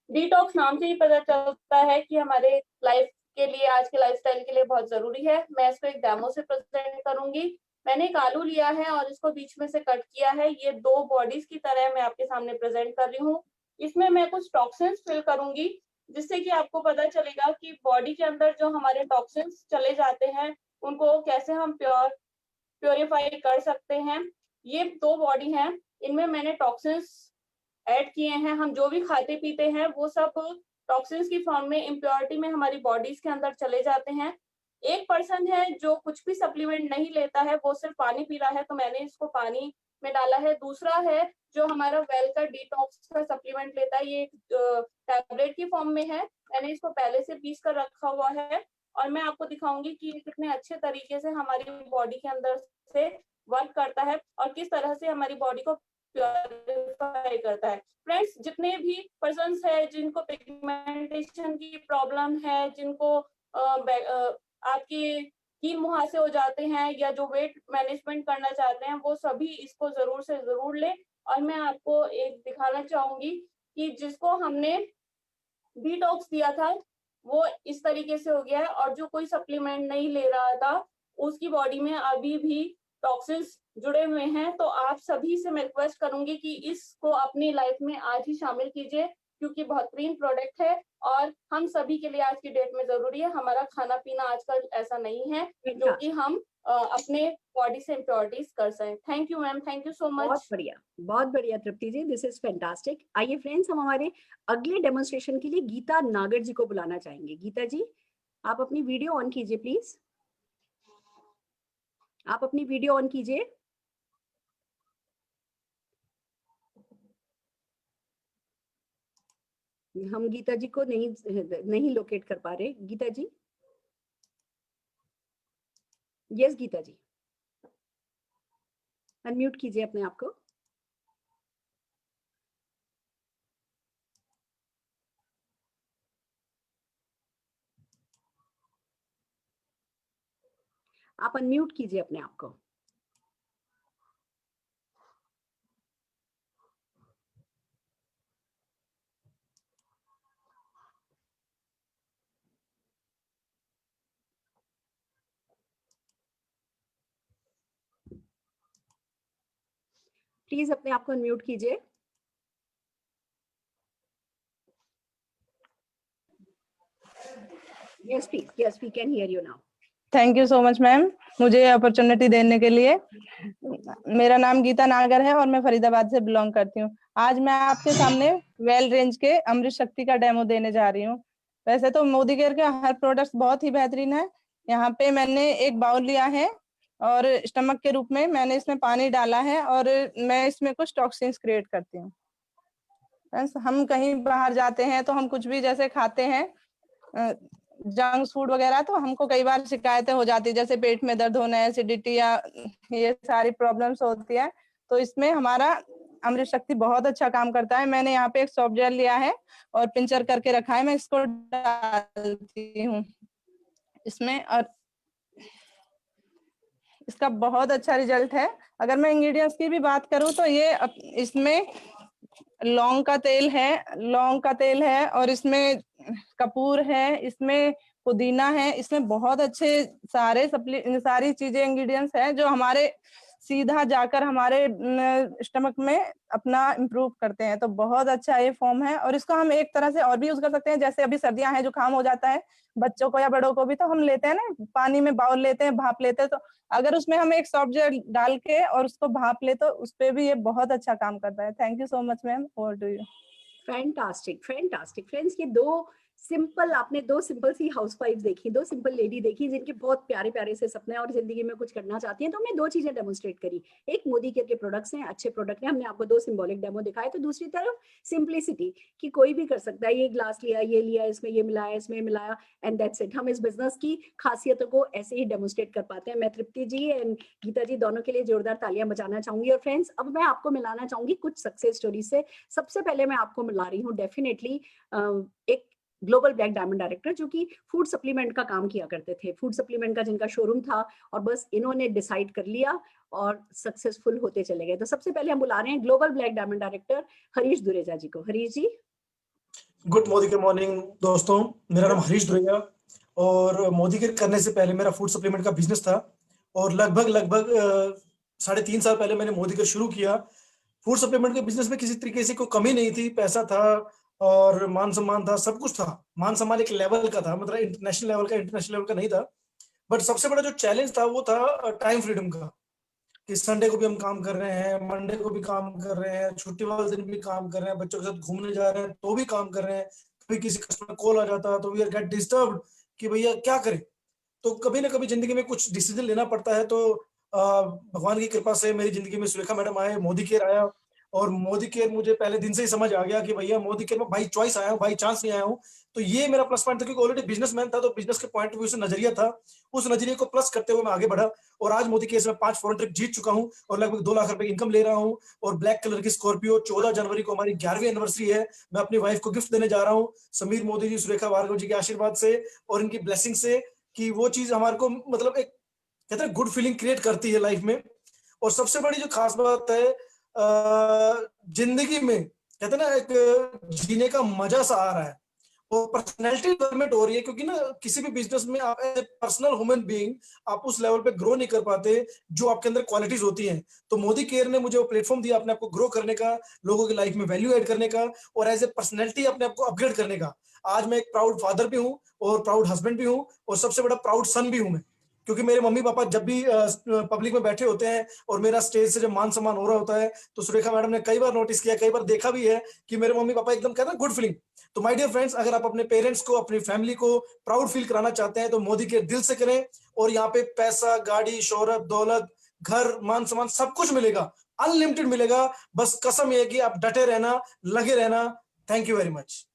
डिटॉक्स नाम से ही पता चलता है कि हमारे लाइफ के लिए, आज के लाइफस्टाइल के लिए बहुत जरूरी है। मैं इसको एक डेमो से प्रेजेंट करूंगी। मैंने एक आलू लिया है और इसको बीच में से कट किया है। ये 2 बॉडीज की तरह मैं आपके सामने प्रेजेंट कर रही हूँ। इसमें मैं कुछ टॉक्सिन्स फिल करूंगी, जिससे कि आपको पता चलेगा कि बॉडी के अंदर जो हमारे टॉक्सिन्स चले जाते हैं उनको कैसे हम प्योरीफाई कर सकते हैं। ये 2 बॉडी हैं, इनमें मैंने टॉक्सिन्स ऐड किए हैं। हम जो भी खाते पीते हैं वो सब टॉक्सिन्स की फॉर्म में, इम्प्योरिटी में हमारी बॉडीज के अंदर चले जाते हैं। एक पर्सन है जो कुछ भी सप्लीमेंट नहीं लेता है, वो सिर्फ पानी पी रहा है, तो मैंने इसको पानी में डाला है। दूसरा है जो हमारा वेल का डिटॉक्स का सप्लीमेंट लेता है, ये टैबलेट की फॉर्म में है। मैंने इसको पहले से पीस कर रखा हुआ है और मैं आपको दिखाऊंगी कि कितने अच्छे तरीके से हमारी बॉडी के अंदर से वर्क करता है और किस तरह से हमारी बॉडी को प्योरीफाई करता है। फ्रेंड्स, जितने भी पर्सन्स है जिनको पिगमेंटेशन की प्रॉब्लम है, जिनको आपके कील मुहासे हो जाते हैं या जो वेट मैनेजमेंट करना चाहते हैं, वो सभी इसको जरूर से जरूर लें। और मैं आपको एक दिखाना चाहूंगी कि जिसको हमने डिटॉक्स दिया था वो इस तरीके से हो गया है, और जो कोई सप्लीमेंट नहीं ले रहा था उसकी बॉडी में अभी भी टॉक्सिन्स जुड़े हुए हैं। तो आप सभी से मैं रिक्वेस्ट करूंगी कि इसको अपनी लाइफ में आज ही शामिल कीजिए, क्योंकि बेहतरीन प्रोडक्ट है और हम सभी के लिए आज की डेट में जरूरी है। हमारा खाना पीना आजकल ऐसा नहीं है जो कि हम अपने बॉडी से इम्प्योरिटीज कर सकें। Thank you ma'am, thank you so much. बहुत बढ़िया तृप्ति जी, दिस इज फैंटास्टिक। आइए फ्रेंड्स, हम हमारे अगले डेमोन्स्ट्रेशन के लिए गीता नागर जी को बुलाना चाहेंगे। गीता जी, आप अपनी वीडियो ऑन कीजिए प्लीज। आप अपनी वीडियो ऑन कीजिए। हम गीता जी को नहीं लोकेट कर पा रहे। गीता जी, यस गीता जी, अनम्यूट कीजिए अपने आप को। आप अनम्यूट कीजिए अपने आप को। प्लीज अपने आप को अनम्यूट कीजिए। Yes please, yes we can hear you now. Thank you so much ma'am, मुझे अपॉर्चुनिटी देने के लिए। मेरा नाम गीता नागर है और मैं फरीदाबाद से बिलोंग करती हूँ। आज मैं आपके सामने वेल रेंज के अमृत शक्ति का डेमो देने जा रही हूँ। वैसे तो मोदी केयर के हर प्रोडक्ट्स बहुत ही बेहतरीन है। यहाँ पे मैंने एक बाउल लिया है और स्टमक के रूप में मैंने इसमें पानी डाला है और मैं इसमें कुछ टॉक्सिन्स क्रिएट करती हूँ। हम कहीं बाहर जाते हैं तो हम कुछ भी जैसे खाते हैं जंक फूड वगैरह, तो हमको कई बार शिकायतें हो जाती है, जैसे पेट में दर्द होना, एसिडिटी या ये सारी प्रॉब्लम्स होती है। तो इसमें हमारा अमृत शक्ति बहुत अच्छा काम करता है। मैंने यहाँ पे एक सॉफ्ट जेल लिया है और पिंचर करके रखा है, मैं इसको डालती हूँ इसमें और इसका बहुत अच्छा रिजल्ट है। अगर मैं इंग्रेडिएंट्स की भी बात करूँ तो ये इसमें लौंग का तेल है और इसमें कपूर है, इसमें पुदीना है, इसमें बहुत अच्छे सारी चीजें इंग्रेडिएंट्स हैं जो हमारे सीधा जाकर हमारे स्टमक में अपना इम्प्रूव करते हैं। तो बहुत अच्छा ये फॉर्म है और इसको हम एक तरह से और भी यूज कर सकते हैं। जैसे अभी सर्दियां हैं, जुकाम हो जाता है बच्चों को या बड़ों को भी, तो हम लेते हैं ना पानी में बाउल लेते हैं, भाप लेते हैं, तो अगर उसमें हम एक सॉफ्ट जेल डाल के और उसको भाप ले तो उस पे भी ये बहुत अच्छा काम करता है। Thank you so much ma'am, over to you. Fantastic fantastic friends, ये आपने दो सिंपल सी हाउसवाइफ देखी, दो सिंपल लेडी देखी जिनके बहुत प्यारे प्यारे से सपने और जिंदगी में कुछ करना चाहती हैं। तो हमने 2 चीजें डेमोन्स्ट्रेट करी। एक मोदी केयर के प्रोडक्ट्स हैं, अच्छे प्रोडक्ट हैं, हमने आपको 2 सिंबॉलिक डेमो दिखाए। तो दूसरी तरफ सिंप्लिसिटी कि कोई भी कर सकता है, ये ग्लास लिया, ये लिया, इसमें ये मिलाया, इसमें मिलाया, एंड दैट्स इट। हम इस बिजनेस की खासियतों को ऐसे ही डेमोन्स्ट्रेट कर पाते हैं। मैं तृप्ति जी एंड गीता जी दोनों के लिए जोरदार तालियां बजाना चाहूंगी। और फ्रेंड्स, अब मैं आपको मिलाना चाहूंगी कुछ सक्सेस स्टोरी से। सबसे पहले मैं आपको मिला रही हूँ डेफिनेटली एक ग्लोबल ब्लैक डायमंड डायरेक्टर जो कि फूड सप्लीमेंट का काम किया करते थे, फूड सप्लीमेंट का जिनका शोरूम था, और बस इन्होंने डिसाइड कर लिया और सक्सेसफुल होते चले गए। तो सबसे पहले हम बुला रहे हैं global black diamond director Harish Dureja ji को। हरीश जी। गुड मोदी के मॉर्निंग दोस्तों, मेरा नाम हरीश दुरैया और मोदी के करने से पहले मेरा फूड सप्लीमेंट का बिजनेस था और लगभग 3.5 साल पहले मैंने मोदी के शुरू किया। फूड सप्लीमेंट के बिजनेस में किसी तरीके से कोई कमी नहीं थी, पैसा था और मान सम्मान था, सब कुछ था। मान सम्मान एक लेवल का था, मतलब इंटरनेशनल लेवल का नहीं था। बट सबसे बड़ा जो चैलेंज था वो था टाइम फ्रीडम का, कि संडे को भी हम काम कर रहे हैं, मंडे को भी काम कर रहे हैं, छुट्टी वाले दिन भी काम कर रहे हैं, बच्चों के साथ घूमने जा रहे हैं तो भी काम कर रहे हैं, कभी किसी कस्टमर कॉल आ जाता है तो वी आर गेट डिस्टर्ब्ड कि भैया क्या करें। तो कभी ना कभी जिंदगी में कुछ डिसीजन लेना पड़ता है। तो भगवान की कृपा से मेरी जिंदगी में सुरेखा मैडम आए, मोदी केयर आया और मोदी केयर मुझे पहले दिन से ही समझ आ गया कि भैया मोदी केयर में बाई चॉइस आया हूँ, बाई चांस नहीं आया हूँ। तो ये मेरा प्लस पॉइंट था, क्योंकि ऑलरेडी बिजनेसमैन था तो बिजनेस के पॉइंट ऑफ व्यू से नजरिया था, उस नजरिए को प्लस करते हुए मैं आगे बढ़ा और आज मोदी केयर में 5 फॉरेन ट्रिप जीत चुका हूँ और लगभग 2 लाख रुपए की इनकम ले रहा हूँ। और ब्लैक कलर की स्कॉर्पियो 14 जनवरी को हमारी 11वीं एनिवर्सरी है, मैं अपनी वाइफ को गिफ्ट देने जा रहा हूँ समीर मोदी जी, सुरेखा भार्गव जी के आशीर्वाद से और इनकी ब्लेसिंग से, कि वो चीज हमारे को मतलब एक कहते हैं गुड फीलिंग क्रिएट करती है लाइफ में। और सबसे बड़ी जो खास बात है जिंदगी में कहते हैं ना एक जीने का मजा सा आ रहा है और पर्सनैलिटी डेवलपमेंट हो रही है, क्योंकि ना किसी भी बिजनेस में आप as a personal human being आप उस लेवल पे ग्रो नहीं कर पाते जो आपके अंदर क्वालिटीज होती हैं। तो मोदी केयर ने मुझे वो प्लेटफॉर्म दिया अपने आप को ग्रो करने का, लोगों की लाइफ में वैल्यू ऐड करने का और एज ए पर्सनैलिटी अपने आप को अपग्रेड करने का। आज मैं एक प्राउड फादर भी हूँ और प्राउड हस्बैंड भी हूँ और सबसे बड़ा प्राउड सन भी हूँ मैं, क्योंकि मेरे मम्मी पापा जब भी पब्लिक में बैठे होते हैं और मेरा स्टेज से जब मान सम्मान हो रहा होता है तो सुरेखा मैडम ने कई बार नोटिस किया, कई बार देखा भी है कि मेरे मम्मी पापा एकदम कहते हैं गुड फीलिंग। तो माय डियर फ्रेंड्स, अगर आप अपने पेरेंट्स को, अपनी फैमिली को प्राउड फील कराना चाहते हैं तो मोदी के दिल से करें और यहाँ पे पैसा, गाड़ी, शोहरत, दौलत, घर, मान सम्मान सब कुछ मिलेगा, अनलिमिटेड मिलेगा। बस कसम ये है कि आप डटे रहना, लगे रहना। Thank you very much.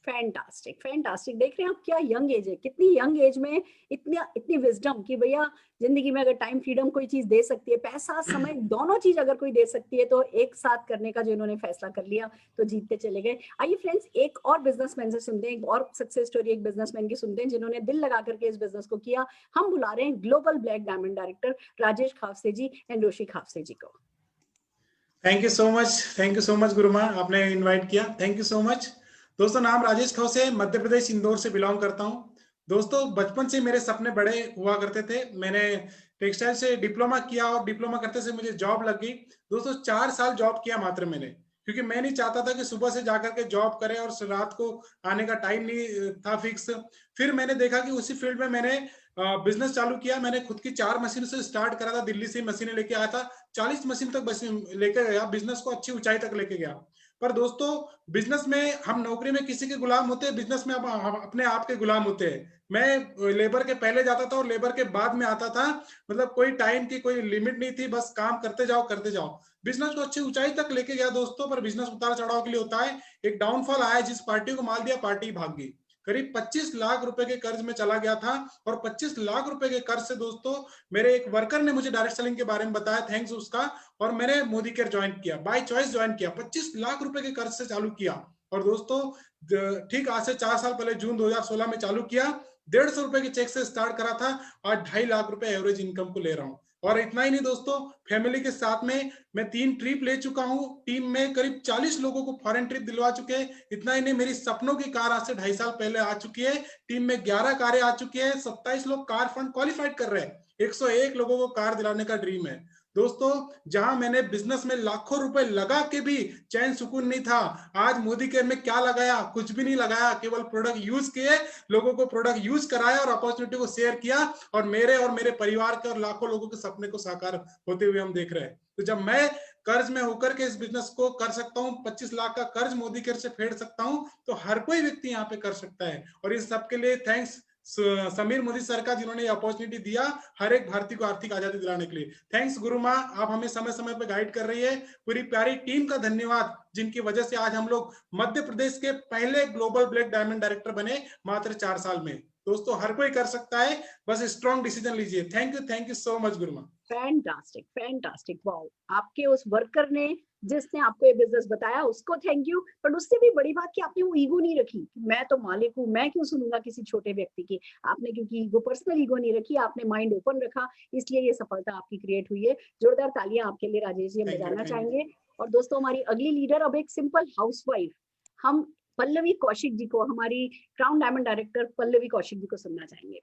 Fantastic fantastic. देख रहे हैं आप क्या यंग एज है, कितनी यंग एज में इतनी विजडम कि भैया जिंदगी में अगर टाइम फ्रीडम कोई चीज दे सकती है, पैसा समय दोनों चीज अगर कोई दे सकती है तो एक साथ करने का जो इन्होंने फैसला कर लिया तो जीतते चले गए। आइए फ्रेंड्स, एक और बिजनेसमैन से सुनते हैं, एक और सक्सेस स्टोरी एक बिजनेसमैन की सुनते हैं जिन्होंने दिल लगा करके इस बिजनेस को किया। हम बुला रहे हैं global black diamond director Rajesh खावसे जी एंड रोशी खावसे जी को। थैंक यू सो मच गुरुमा, आपने इनवाइट किया, थैंक यू सो मच। दोस्तों, नाम राजेश खावसे, मध्य प्रदेश इंदौर से बिलोंग करता हूँ। दोस्तों, बचपन से मेरे सपने बड़े हुआ करते थे। मैंने टेक्सटाइल से डिप्लोमा किया और डिप्लोमा करते से मुझे जॉब लग गई। दोस्तों, 4 साल जॉब किया मात्र मैंने, क्योंकि मैं नहीं चाहता था कि सुबह से जाकर के जॉब करें और रात को आने का टाइम नहीं था फिक्स। फिर मैंने देखा कि उसी फील्ड में मैंने बिजनेस चालू किया। मैंने खुद की 4 मशीन से स्टार्ट करा था, दिल्ली से मशीनें लेके आया था, 40 मशीन तक लेकर गया, बिजनेस को अच्छी ऊंचाई तक लेके गया। पर दोस्तों, बिजनेस में हम नौकरी में किसी के गुलाम होते हैं, बिजनेस में हम अपने आप के गुलाम होते हैं। मैं लेबर के पहले जाता था और लेबर के बाद में आता था, मतलब कोई टाइम की कोई लिमिट नहीं थी, बस काम करते जाओ करते जाओ। बिजनेस को अच्छी ऊंचाई तक लेके गया दोस्तों, पर बिजनेस उतार चढ़ाव के लिए होता है। एक डाउनफॉल आया, जिस पार्टी को माल दिया पार्टी भाग गई। करीब 25 लाख रुपए के कर्ज में चला गया था और 25 लाख रुपए के कर्ज से दोस्तों मेरे एक वर्कर ने मुझे डायरेक्ट सेलिंग के बारे में बताया, थैंक्स उसका, और मैंने मोदी केयर ज्वाइन किया, बाय चॉइस ज्वाइन किया, 25 लाख रुपए के कर्ज से चालू किया। और दोस्तों, ठीक आज से 4 साल पहले जून 2016 में चालू किया, 150 रुपए के चेक से स्टार्ट करा था, आज 2.5 लाख रुपए एवरेज इनकम को ले रहा हूँ। और इतना ही नहीं दोस्तों, फैमिली के साथ में मैं 3 ट्रिप ले चुका हूँ, टीम में करीब 40 लोगों को फॉरेन ट्रिप दिलवा चुके हैं। इतना ही नहीं, मेरी सपनों की कार आज से 2.5 साल पहले आ चुकी है, टीम में 11 कारें आ चुकी है, 27 लोग कार फंड क्वालिफाइड कर रहे हैं, 101 लोगों को कार दिलाने का ड्रीम है। दोस्तों, जहां मैंने बिजनेस में लाखों रुपए लगा के भी चैन सुकून नहीं था, आज मोदी केयर में क्या लगाया? कुछ भी नहीं लगाया, केवल प्रोडक्ट यूज किए, लोगों को प्रोडक्ट यूज कराया और अपॉर्चुनिटी को शेयर किया, और मेरे परिवार के और लाखों लोगों के सपने को साकार होते हुए हम देख रहे हैं। तो जब मैं कर्ज में होकर के इस बिजनेस को कर सकता हूँ, 25 लाख का कर्ज मोदी केयर से फेड सकता हूँ, तो हर कोई व्यक्ति यहाँ पे कर सकता है। और इस सबके लिए थैंक्स समीर मोदी सर का, जिन्होंने ये अपॉर्चुनिटी दिया हर एक भारतीय को आर्थिक आजादी दिलाने के लिए। थैंक्स गुरु माँ, आप हमें समय समय पे गाइड कर रही है। पूरी प्यारी टीम का धन्यवाद, जिनकी वजह से आज हम लोग मध्य प्रदेश के पहले ग्लोबल ब्लैक डायमंड डायरेक्टर बने मात्र 4 साल में। दोस्तों, हर कोई कर सकता है, बस स्ट्रॉन्ग डिसीजन लीजिए। थैंक यू सो मच गुरु माँ। Fantastic fantastic, wow. आपके उस वर्कर ने जिसने आपको ये बिजनेस बताया उसको थैंक यू, पर उससे भी बड़ी बात कि आपने वो ईगो नहीं रखी, मैं तो मालिक हूँ, मैं क्यों सुनूंगा किसी छोटे व्यक्ति की। आपने क्योंकि ईगो, पर्सनल ईगो नहीं रखी, आपने माइंड ओपन रखा, इसलिए ये सफलता आपकी क्रिएट हुई है। जोरदार तालियां आपके लिए राजेश जी हम बजाना चाहेंगे। और दोस्तों, हमारी अगली लीडर अब एक सिंपल हाउसवाइफ, हम पल्लवी कौशिक जी को, हमारी crown diamond director Pallavi Kaushik ji को सुनना चाहेंगे।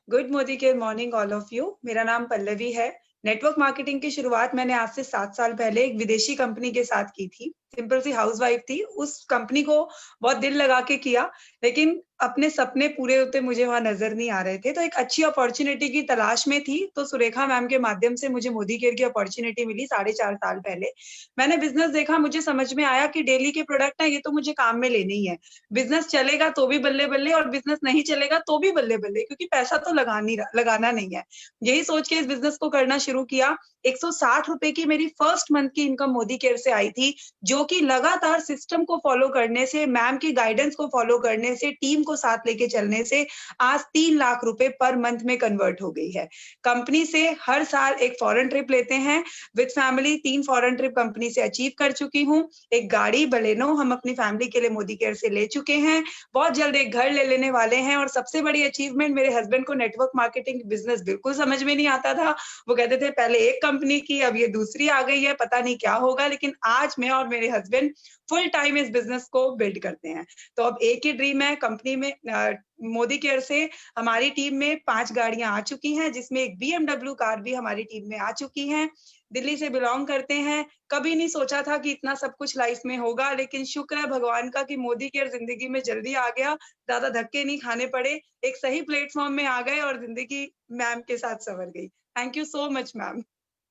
गुड मोदी के मॉर्निंग ऑल ऑफ यू। मेरा नाम पल्लवी है। नेटवर्क मार्केटिंग की शुरुआत मैंने आज से 7 साल पहले एक विदेशी कंपनी के साथ की थी। सिंपल सी हाउसवाइफ थी। उस कंपनी को बहुत दिल लगा के किया, लेकिन अपने सपने पूरे होते मुझे वहां नजर नहीं आ रहे थे। तो एक अच्छी अपॉर्चुनिटी की तलाश में थी, तो सुरेखा मैम के माध्यम से मुझे मोदी केयर की अपॉर्चुनिटी मिली 4.5 साल पहले। मैंने बिजनेस देखा, मुझे समझ में आया कि डेली के प्रोडक्ट है, ये तो मुझे काम में लेने ही है। बिजनेस चलेगा तो भी बल्ले बल्ले, और बिजनेस नहीं चलेगा तो भी बल्ले बल्ले, क्योंकि पैसा तो लगाना नहीं है। यही सोच के इस बिजनेस को करना शुरू किया। 160 रुपए की मेरी फर्स्ट मंथ की इनकम मोदी केयर से आई थी, जो कि लगातार सिस्टम को फॉलो करने से, मैम की गाइडेंस को फॉलो करने से, टीम को साथ लेके चलने से आज 3 लाख रुपए पर मंथ में कन्वर्ट हो गई है। कंपनी से हर साल एक फॉरेन ट्रिप लेते हैं with family. 3 foreign trip company से अचीव कर चुकी हूँ। एक गाड़ी बलेनो हम अपनी फैमिली के लिए मोदी केयर से ले चुके हैं। बहुत जल्द एक घर ले लेने वाले हैं। और सबसे बड़ी अचीवमेंट, मेरे हस्बैंड को नेटवर्क मार्केटिंग बिजनेस बिल्कुल समझ में नहीं आता था। वो कहते थे पहले एक कंपनी की, अब ये दूसरी आ गई है, पता नहीं क्या होगा। लेकिन आज मैं और मेरे हस्बैंड फुल टाइम इस बिजनेस को बिल्ड करते हैं। तो अब एक ही ड्रीम है, कंपनी में मोदी केयर से हमारी टीम में 5 गाड़ियां आ चुकी हैं, जिसमें एक BMW कार भी हमारी टीम में आ चुकी हैं। दिल्ली से बिलोंग करते हैं। कभी नहीं सोचा था कि इतना सब कुछ लाइफ में होगा, लेकिन शुक्र है भगवान का कि मोदी केयर जिंदगी में जल्दी आ गया। ज्यादा धक्के नहीं खाने पड़े, एक सही प्लेटफॉर्म में आ गए और जिंदगी मैम के साथ संवर गई। Thank you so much ma'am.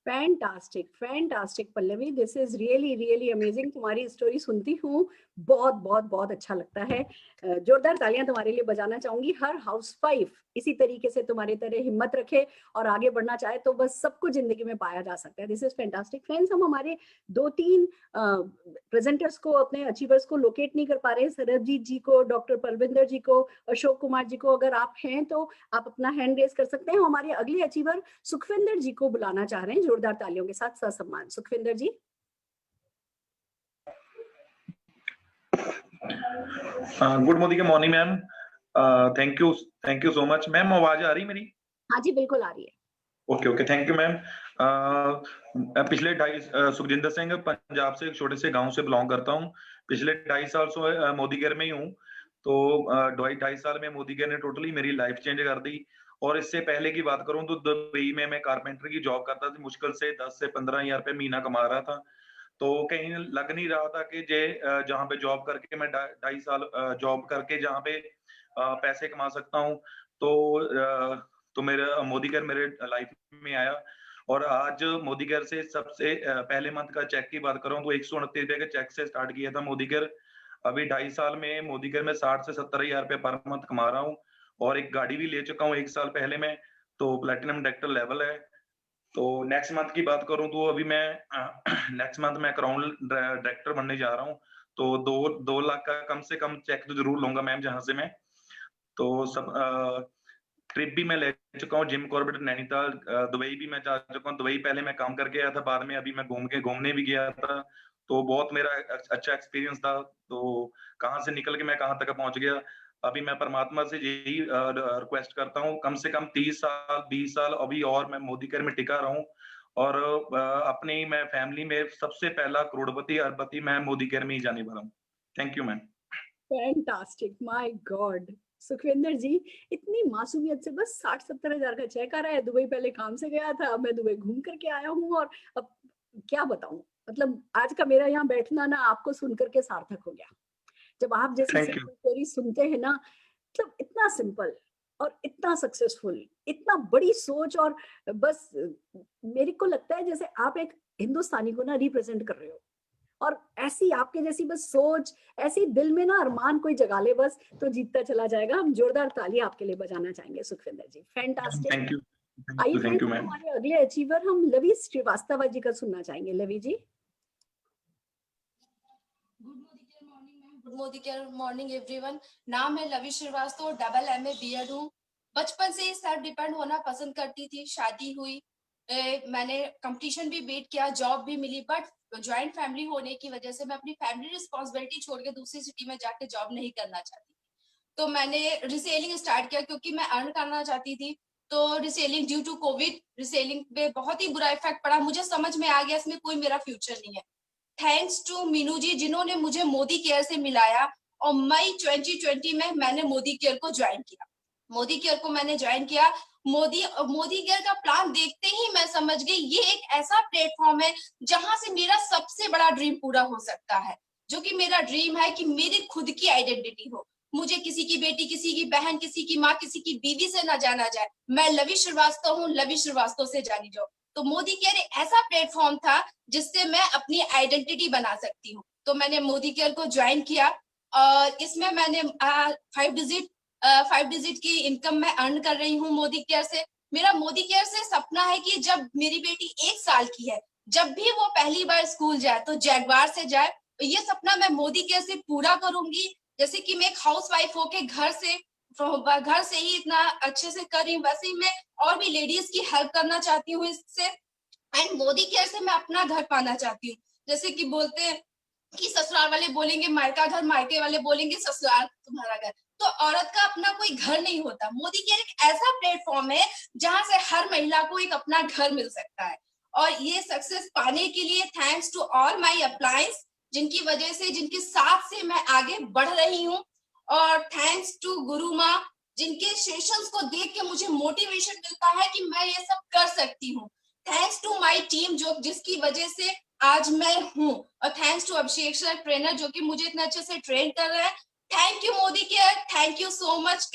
Fantastic, fantastic Pallavi, this is really really amazing. तुम्हारी स्टोरी सुनती हूँ, बहुत बहुत बहुत अच्छा लगता है। जोरदार तालियां तुम्हारे लिए बजाना चाहूंगी। हर हाउसवाइफ इसी तरीके से तुम्हारी तरह हिम्मत रखे और आगे बढ़ना चाहे तो बस सब कुछ जिंदगी में पाया जा सकता है। This is fantastic. फ्रेंड्स, हम हमारे 2-3 प्रेजेंटर्स को, अपने अचीवर्स को लोकेट नहीं कर पा रहे। सरबजीत जी को, डॉक्टर परविंदर जी को, अशोक कुमार जी को, अगर आप हैं तो आप अपना हैंड रेज कर सकते हैं। हमारे अगले अचीवर सुखविंदर जी को बुलाना चाह रहे हैं, जोरदार तालियों के साथ ससम्मान। Sukhwinder ji. Good morning morning ma'am. Thank you so much ma'am. आवाज आ रही मेरी? हाँ जी, बिल्कुल आ रही है। Okay okay, thank you ma'am. पिछले सुखजिंदर सिंह, पंजाब से एक छोटे से गांव से बिलोंग करता हूँ। पिछले 2.5 साल से मोदी केयर में ही हूँ। तो 2.5 साल में मोदी केयर ने टोटली मेरी लाइफ चेंज कर दी। और इससे पहले की बात करूं तो दुबई में मैं कारपेंटर की जॉब करता था। मुश्किल से 10 से 15 हजार रुपए महीना कमा रहा था। तो कहीं लग नहीं रहा था कि जहाँ पे जॉब करके मैं 2.5 साल जॉब करके जहाँ पे पैसे कमा सकता हूँ। तो मेरा मोदी केयर मेरे लाइफ में आया। और आज मोदी केयर से सबसे पहले मंथ का चेक की बात करूं तो 129 रुपए के चेक से स्टार्ट किया था मोदी केयर। अभी 2.5 साल में मोदी केयर में 60 से 70 हजार रुपए पर मंथ कमा रहा हूँ। और एक गाड़ी भी ले चुका हूँ 1 साल पहले में, तो प्लेटिनम डायरेक्टर लेवल है। तो नेक्स्ट मंथ की बात करूं तो अभी मैं नेक्स्ट मंथ मैं क्राउन डायरेक्टर बनने जा रहा हूं। तो 2 लाख का कम से कम चेक तो जरूर लूंगा मैम जहां से मैं। तो सब ट्रिप भी मैं ले चुका हूँ, जिम कॉर्बेट, नैनीताल, दुबई भी मैं जा चुका हूँ। दुबई पहले मैं काम करके आया था, बाद में अभी मैं घूमने भी गया था। तो बहुत मेरा अच्छा एक्सपीरियंस था। तो कहाँ से निकल के मैं कहाँ तक पहुंच गया। अभी मैं परमात्मा से यही रिक्वेस्ट करता हूँ, कम से कम 30 साल 20 साल अभी और मैं मोदी केयर में टिका रहूं। और अपनी मैं फैमिली में सबसे पहला करोड़पति अरबपति मैं मोदी केयर में ही जाने वाला हूँ। Thank you ma'am. Fantastic, my god. Sukhwinder ji, इतनी मासूमियत से बस 60-70 हजार का चेक आ रहा है। दुबई पहले काम से गया था, अब मैं दुबई घूम करके आया हूँ। और अब क्या बताऊं, मतलब आज का मेरा यहाँ बैठना ना आपको सुन करके सार्थक हो गया। जब आप जैसी स्टोरी सुनते हैं ना, मतलब इतना सिंपल और इतना सक्सेसफुल, इतना बड़ी सोच। और बस मेरे को लगता है जैसे आप एक हिंदुस्तानी को ना रिप्रेजेंट कर रहे हो। और ऐसी आपके जैसी बस सोच, ऐसी दिल में ना अरमान कोई जगा ले बस, तो जीतता चला जाएगा। हम जोरदार ताली आपके लिए बजाना चाहेंगे सुखविंदर जी। फैंटास्टिक। Thank you. आइए हमारे अगले अचीवर हम लवी श्रीवास्तव जी का सुनना चाहेंगे। Lovi ji. Good Modicare morning everyone. नाम है Lovi Srivastava, double MA BEd हूँ। बचपन से ही सेल्फ डिपेंड होना पसंद करती थी। शादी हुई, मैंने कंपटीशन भी बीट किया, जॉब भी मिली, बट ज्वाइंट फैमिली होने की वजह से मैं अपनी फैमिली रिस्पॉन्सिबिलिटी छोड़ के दूसरी सिटी में जाके जॉब नहीं करना चाहती। तो मैंने रिसेलिंग स्टार्ट किया क्योंकि मैं अर्न करना चाहती थी। तो reselling, due to Covid reselling पे बहुत ही बुरा इफेक्ट पड़ा। मुझे समझ में आ गया इसमें कोई मेरा फ्यूचर नहीं है। थैंक्स टू मीनू जी जिन्होंने मुझे मोदी केयर से मिलाया और मई 2020 में मैंने मोदी केयर को ज्वाइन किया। मोदी केयर को मैंने ज्वाइन किया। मोदी केयर का प्लान देखते ही मैं समझ गई ये एक ऐसा प्लेटफॉर्म है जहां से मेरा सबसे बड़ा ड्रीम पूरा हो सकता है, जो कि मेरा ड्रीम है कि मेरी खुद की आइडेंटिटी हो। मुझे किसी की बेटी, किसी की बहन, किसी की माँ, किसी की बीवी से ना जाना जाए। मैं लवी श्रीवास्तव हूँ, लवी श्रीवास्तव से जानी जाओ। तो मोदी केयर एक ऐसा प्लेटफॉर्म था जिससे मैं अपनी आइडेंटिटी बना सकती हूँ। तो मैंने मोदी केयर को ज्वाइन किया और इसमें मैंने 5 डिजिट की इनकम मैं अर्न कर रही हूँ मोदी केयर से। मेरा मोदी केयर से सपना है कि जब मेरी बेटी 1 साल की है, जब भी वो पहली बार स्कूल जाए तो जैगवार से जाए। ये सपना मैं मोदी केयर से पूरा करूंगी। जैसे कि मैं एक हाउसवाइफ होके घर से ही इतना अच्छे से कर रही हूँ, वैसे ही मैं और भी लेडीज की हेल्प करना चाहती हूँ इससे। एंड मोदी केयर से मैं अपना घर पाना चाहती हूँ। जैसे कि बोलते हैं कि ससुराल वाले बोलेंगे मायका घर, मायके वाले बोलेंगे ससुराल तुम्हारा घर। तो औरत का अपना कोई घर नहीं होता। मोदी केयर एक ऐसा प्लेटफॉर्म है जहां से हर महिला को एक अपना घर मिल सकता है। और ये सक्सेस पाने के लिए थैंक्स टू ऑल माय अपलायंस, जिनकी वजह से, जिनके साथ से मैं आगे बढ़ रही हूँ। और थैंक्स टू गुरु माँ, जिनके सेशंस को देख के मुझे मोटिवेशन मिलता है कि मैं ये सब कर सकती हूँ। थैंक्स टू माय टीम जिसकी वजह से आज मैं हूँ। और thanks to Abhishek sir trainer जो कि मुझे इतना अच्छे से ट्रेन कर रहे हैं। Thank you Modicare, thank you so much.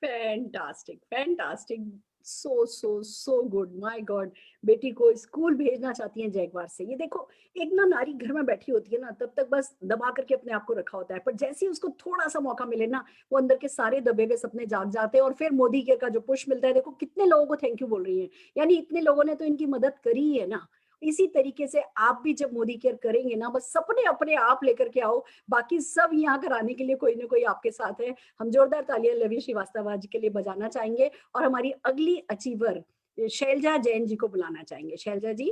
Fantastic, so good. My God, बेटी को स्कूल भेजना चाहती हैं जैगवार से। ये देखो, एक ना नारी घर में बैठी होती है ना, तब तक बस दबा करके अपने आप को रखा होता है, पर जैसे ही उसको थोड़ा सा मौका मिले ना, वो अंदर के सारे दबे हुए सपने जाग जाते हैं। और फिर मोदी केयर का जो पुश मिलता है, देखो कितने लोगों को थैंक यू बोल रही है, यानी इतने लोगों ने तो इनकी मदद करी ही है ना। इसी तरीके से आप भी जब मोदी केयर करेंगे ना, बस सपने अपने आप लेकर के आओ, बाकी सब यहाँ कराने के लिए कोई ना कोई आपके साथ है। हम जोरदार तालियां लवी श्रीवास्तव जी के लिए बजाना चाहेंगे और हमारी अगली अचीवर शैलजा जैन जी को बुलाना चाहेंगे। शैलजा जी।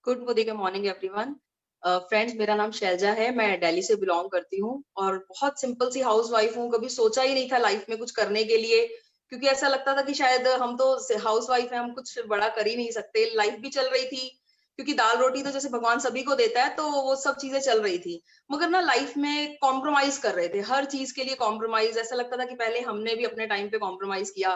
गुड मोदी के मॉर्निंग एवरीवन। फ्रेंड्स, मेरा नाम शैलजा है, मैं दिल्ली से बिलोंग करती हूँ और बहुत सिंपल सी हाउसवाइफ हूँ। कभी सोचा ही नहीं था लाइफ में कुछ करने के लिए, क्योंकि ऐसा लगता था कि शायद हम तो हाउसवाइफ हैं, हम कुछ बड़ा कर ही नहीं सकते। लाइफ भी चल रही थी, क्योंकि दाल रोटी तो जैसे भगवान सभी को देता है, तो वो सब चीजें चल रही थी। मगर ना लाइफ में कॉम्प्रोमाइज कर रहे थे, हर चीज के लिए कॉम्प्रोमाइज। ऐसा लगता था कि पहले हमने भी अपने टाइम पे कॉम्प्रोमाइज किया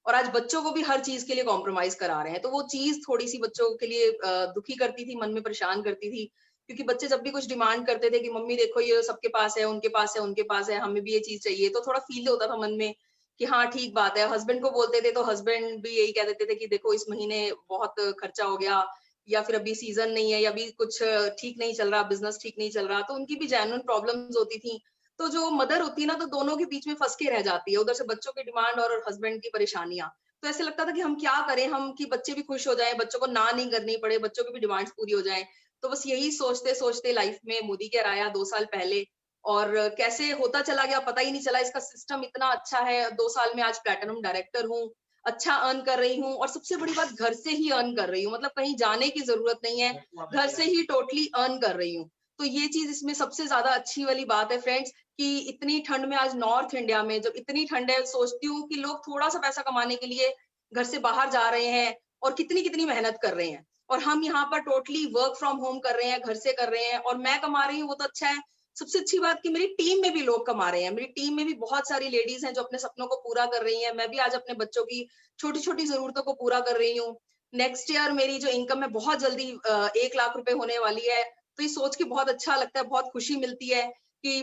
और आज बच्चों को भी हर चीज के लिए कॉम्प्रोमाइज करा रहे हैं। तो वो चीज थोड़ी सी बच्चों के लिए दुखी करती थी, मन में परेशान करती थी, क्योंकि बच्चे जब भी कुछ डिमांड करते थे कि मम्मी देखो ये सबके पास है, उनके पास है, उनके पास है, हमें भी ये चीज चाहिए, तो थोड़ा फील होता था मन में कि हाँ ठीक बात है। हस्बैंड को बोलते थे तो हस्बैंड भी यही कह देते थे कि देखो इस महीने बहुत खर्चा हो गया, या फिर अभी सीजन नहीं है, या अभी कुछ ठीक नहीं चल रहा, बिजनेस ठीक नहीं चल रहा। तो उनकी भी जेन्युइन प्रॉब्लम्स होती थी। तो जो मदर होती है ना, तो दोनों के बीच में फंस के रह जाती है, उधर से बच्चों की डिमांड और हस्बैंड की परेशानियां। तो ऐसे लगता था कि हम क्या करें, हम कि बच्चे भी खुश हो जाएं, बच्चों को ना नहीं करनी पड़े, बच्चों की भी डिमांड्स पूरी हो जाएं। तो बस यही सोचते सोचते लाइफ में मोदी केयर आया 2 साल पहले, और कैसे होता चला गया पता ही नहीं चला। इसका सिस्टम इतना अच्छा है, 2 साल में आज प्लैटिनम डायरेक्टर हूँ, अच्छा अर्न कर रही हूँ, और सबसे बड़ी बात घर से ही अर्न कर रही हूँ। मतलब कहीं जाने की जरूरत नहीं है, घर से ही टोटली अर्न कर रही हूँ। तो ये चीज इसमें सबसे ज्यादा अच्छी वाली बात है फ्रेंड्स, कि इतनी ठंड में, आज नॉर्थ इंडिया में जब इतनी ठंड है, सोचती हूँ कि लोग थोड़ा सा पैसा कमाने के लिए घर से बाहर जा रहे हैं और कितनी कितनी मेहनत कर रहे हैं, और हम यहाँ पर टोटली वर्क फ्रॉम होम कर रहे हैं, घर से कर रहे हैं, और मैं कमा रही हूँ, वो तो अच्छा है। सबसे अच्छी बात कि मेरी टीम में भी लोग कमा रहे हैं। मेरी टीम में भी बहुत सारी लेडीज हैं जो अपने सपनों को पूरा कर रही हैं। मैं भी आज अपने बच्चों की छोटी छोटी जरूरतों को पूरा कर रही हूँ। नेक्स्ट ईयर मेरी जो इनकम है बहुत जल्दी 1 लाख रुपए होने वाली है। तो ये सोच के बहुत अच्छा लगता है, बहुत खुशी मिलती है कि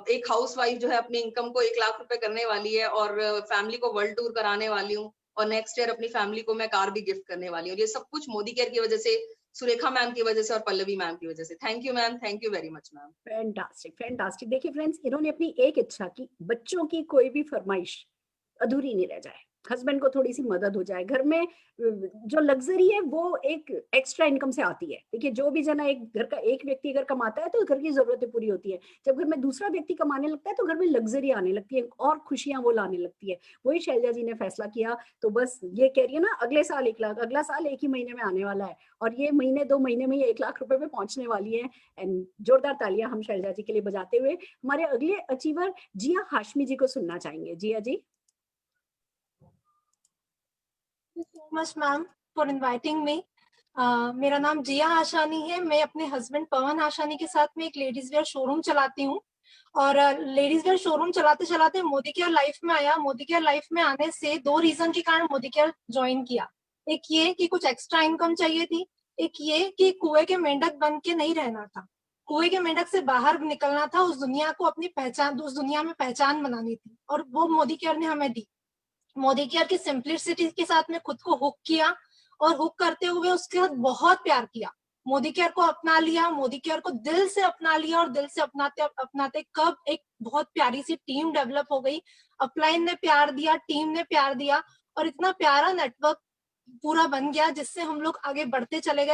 एक हाउसवाइफ जो है अपनी इनकम को 1 लाख रुपए करने वाली है, और फैमिली को वर्ल्ड टूर कराने वाली हूँ, और नेक्स्ट ईयर अपनी फैमिली को मैं कार भी गिफ्ट करने वाली हूँ। ये सब कुछ मोदी केयर की वजह से, सुरेखा मैम की वजह से और पल्लवी मैम की वजह से। Thank you ma'am, thank you very much ma'am. Fantastic. देखिए फ्रेंड्स, इन्होंने अपनी एक इच्छा की, बच्चों की कोई भी फरमाइश अधूरी नहीं रह जाए, हस्बैंड को थोड़ी सी मदद हो जाए, घर में जो लग्जरी है वो एक एक्स्ट्रा इनकम से आती है। देखिए, जो भी जना एक घर का एक व्यक्ति अगर कमाता है तो घर की जरूरतें पूरी होती है। जब घर में दूसरा व्यक्ति कमाने लगता है तो घर में लग्जरी आने लगती है और खुशियां वो लाने लगती है। वही शैलजा जी ने फैसला किया। तो बस ये कह रही है ना, अगले साल 1 लाख, अगला साल 1 ही महीने में आने वाला है, और ये महीने 2 महीने में 1 लाख रुपए पे पहुंचने वाली है। एंड जोरदार तालियां हम शैलजा जी के लिए बजाते हुए हमारे अगले अचीवर जिया हाशमी जी को सुनना चाहेंगे। जिया जी। Thank you so much, ma'am, for inviting me. मेरा नाम जिया आशानी है। मैं अपने हस्बैंड पवन आशानी के साथ में एक लेडीज वेयर शोरूम चलाती हूँ और लेडीज वेयर शोरूम चलाते चलाते मोदी केयर लाइफ में आया। मोदी केयर लाइफ में आने से 2 रीजन के कारण मोदी केयर ज्वाइन किया। एक ये कि कुछ एक्स्ट्रा इनकम चाहिए थी, एक ये कि कुएं के मेंढक बन के नहीं रहना था, कुएं के मेंढक से बाहर निकलना था, उस दुनिया को अपनी पहचान, उस दुनिया में पहचान बनानी थी और वो मोदी केयर ने हमें दी। मोदी केयर की सिंप्लिसिटी के साथ में खुद को हुक किया और हुक करते हुए उसके साथ बहुत प्यार किया। मोदी केयर को अपना लिया, मोदी केयर को दिल से अपना लिया और दिल से अपनाते अपनाते कब एक बहुत प्यारी सी टीम डेवलप हो गई। अपलाइन ने प्यार दिया, टीम ने प्यार दिया और इतना प्यारा नेटवर्क पूरा बन गया जिससे हम लोग आगे बढ़ते चले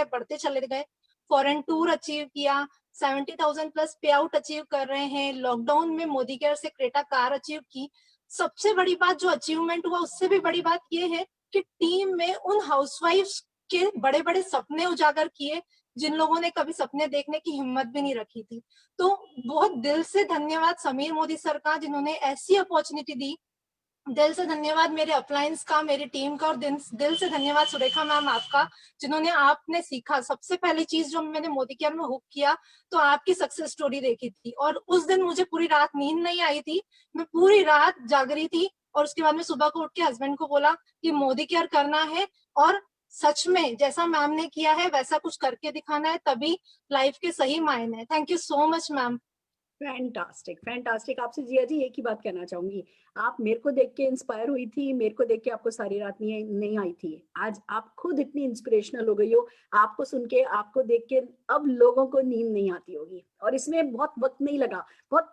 गए। फॉरेन टूर अचीव किया, 70,000 प्लस पे आउट अचीव कर रहे हैं। लॉकडाउन में मोदी केयर से क्रेटा कार अचीव की। सबसे बड़ी बात जो अचीवमेंट हुआ उससे भी बड़ी बात ये है कि टीम में उन हाउसवाइफ्स के बड़े बड़े सपने उजागर किए जिन लोगों ने कभी सपने देखने की हिम्मत भी नहीं रखी थी। तो बहुत दिल से धन्यवाद समीर मोदी सर का जिन्होंने ऐसी अपॉर्चुनिटी दी। दिल से धन्यवाद मेरे अपलायंस का, मेरी टीम का और दिल से धन्यवाद सुरेखा मैम आपका जिन्होंने आपने सीखा। सबसे पहली चीज जो मैंने मोदी केयर में हुक किया तो आपकी सक्सेस स्टोरी देखी थी और उस दिन मुझे पूरी रात नींद नहीं आई थी, मैं पूरी रात जाग रही थी और उसके बाद में सुबह को उठ के हस्बैंड को बोला कि मोदी केयर करना है और सच में जैसा मैम ने किया है वैसा कुछ करके दिखाना है, तभी लाइफ के सही मायने हैं। Thank you so much ma'am. Fantastic fantastic. आपसे जिया जी एक ही बात कहना चाहूंगी, आप मेरे को देख के इंस्पायर हुई थी, मेरे को देख के आपको सारी रात नहीं आई थी। आज आप खुद इतनी इंस्पिरेशनल हो गई हो, आपको सुन के, आपको देख के अब लोगों को नींद नहीं आती होगी और इसमें बहुत वक्त नहीं लगा, बहुत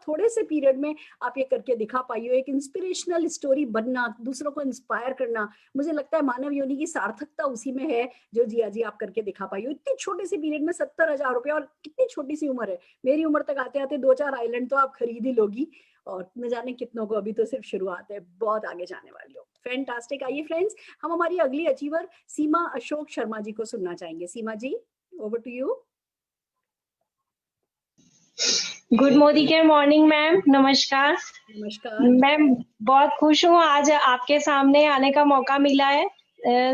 थोड़े से पीरियड में आप ये करके दिखा पाई हो। एक इंस्पिरेशनल स्टोरी बनना, दूसरों को इंस्पायर करना, मुझे लगता है मानव योनि की सार्थकता उसी में है जो जिया जी आप करके दिखा पाई हो इतनी छोटे से पीरियड में। 70,000 रुपए और कितनी छोटी सी उम्र है, मेरी उम्र तक आते आते 2-4 आइलैंड तो आप खरीद ही लोगी और न जाने कितनों को अभी तो सिर्फ शुरुआत है, बहुत आगे जाने वाली हो। फैंटास्टिक। आइए फ्रेंड्स, हम हमारी अगली अचीवर सीमा अशोक शर्मा जी को सुनना चाहेंगे। Seema ji, over to you. Good Modicare morning ma'am, नमस्कार। नमस्कार मैम, बहुत खुश हूँ आज आपके सामने आने का मौका मिला है।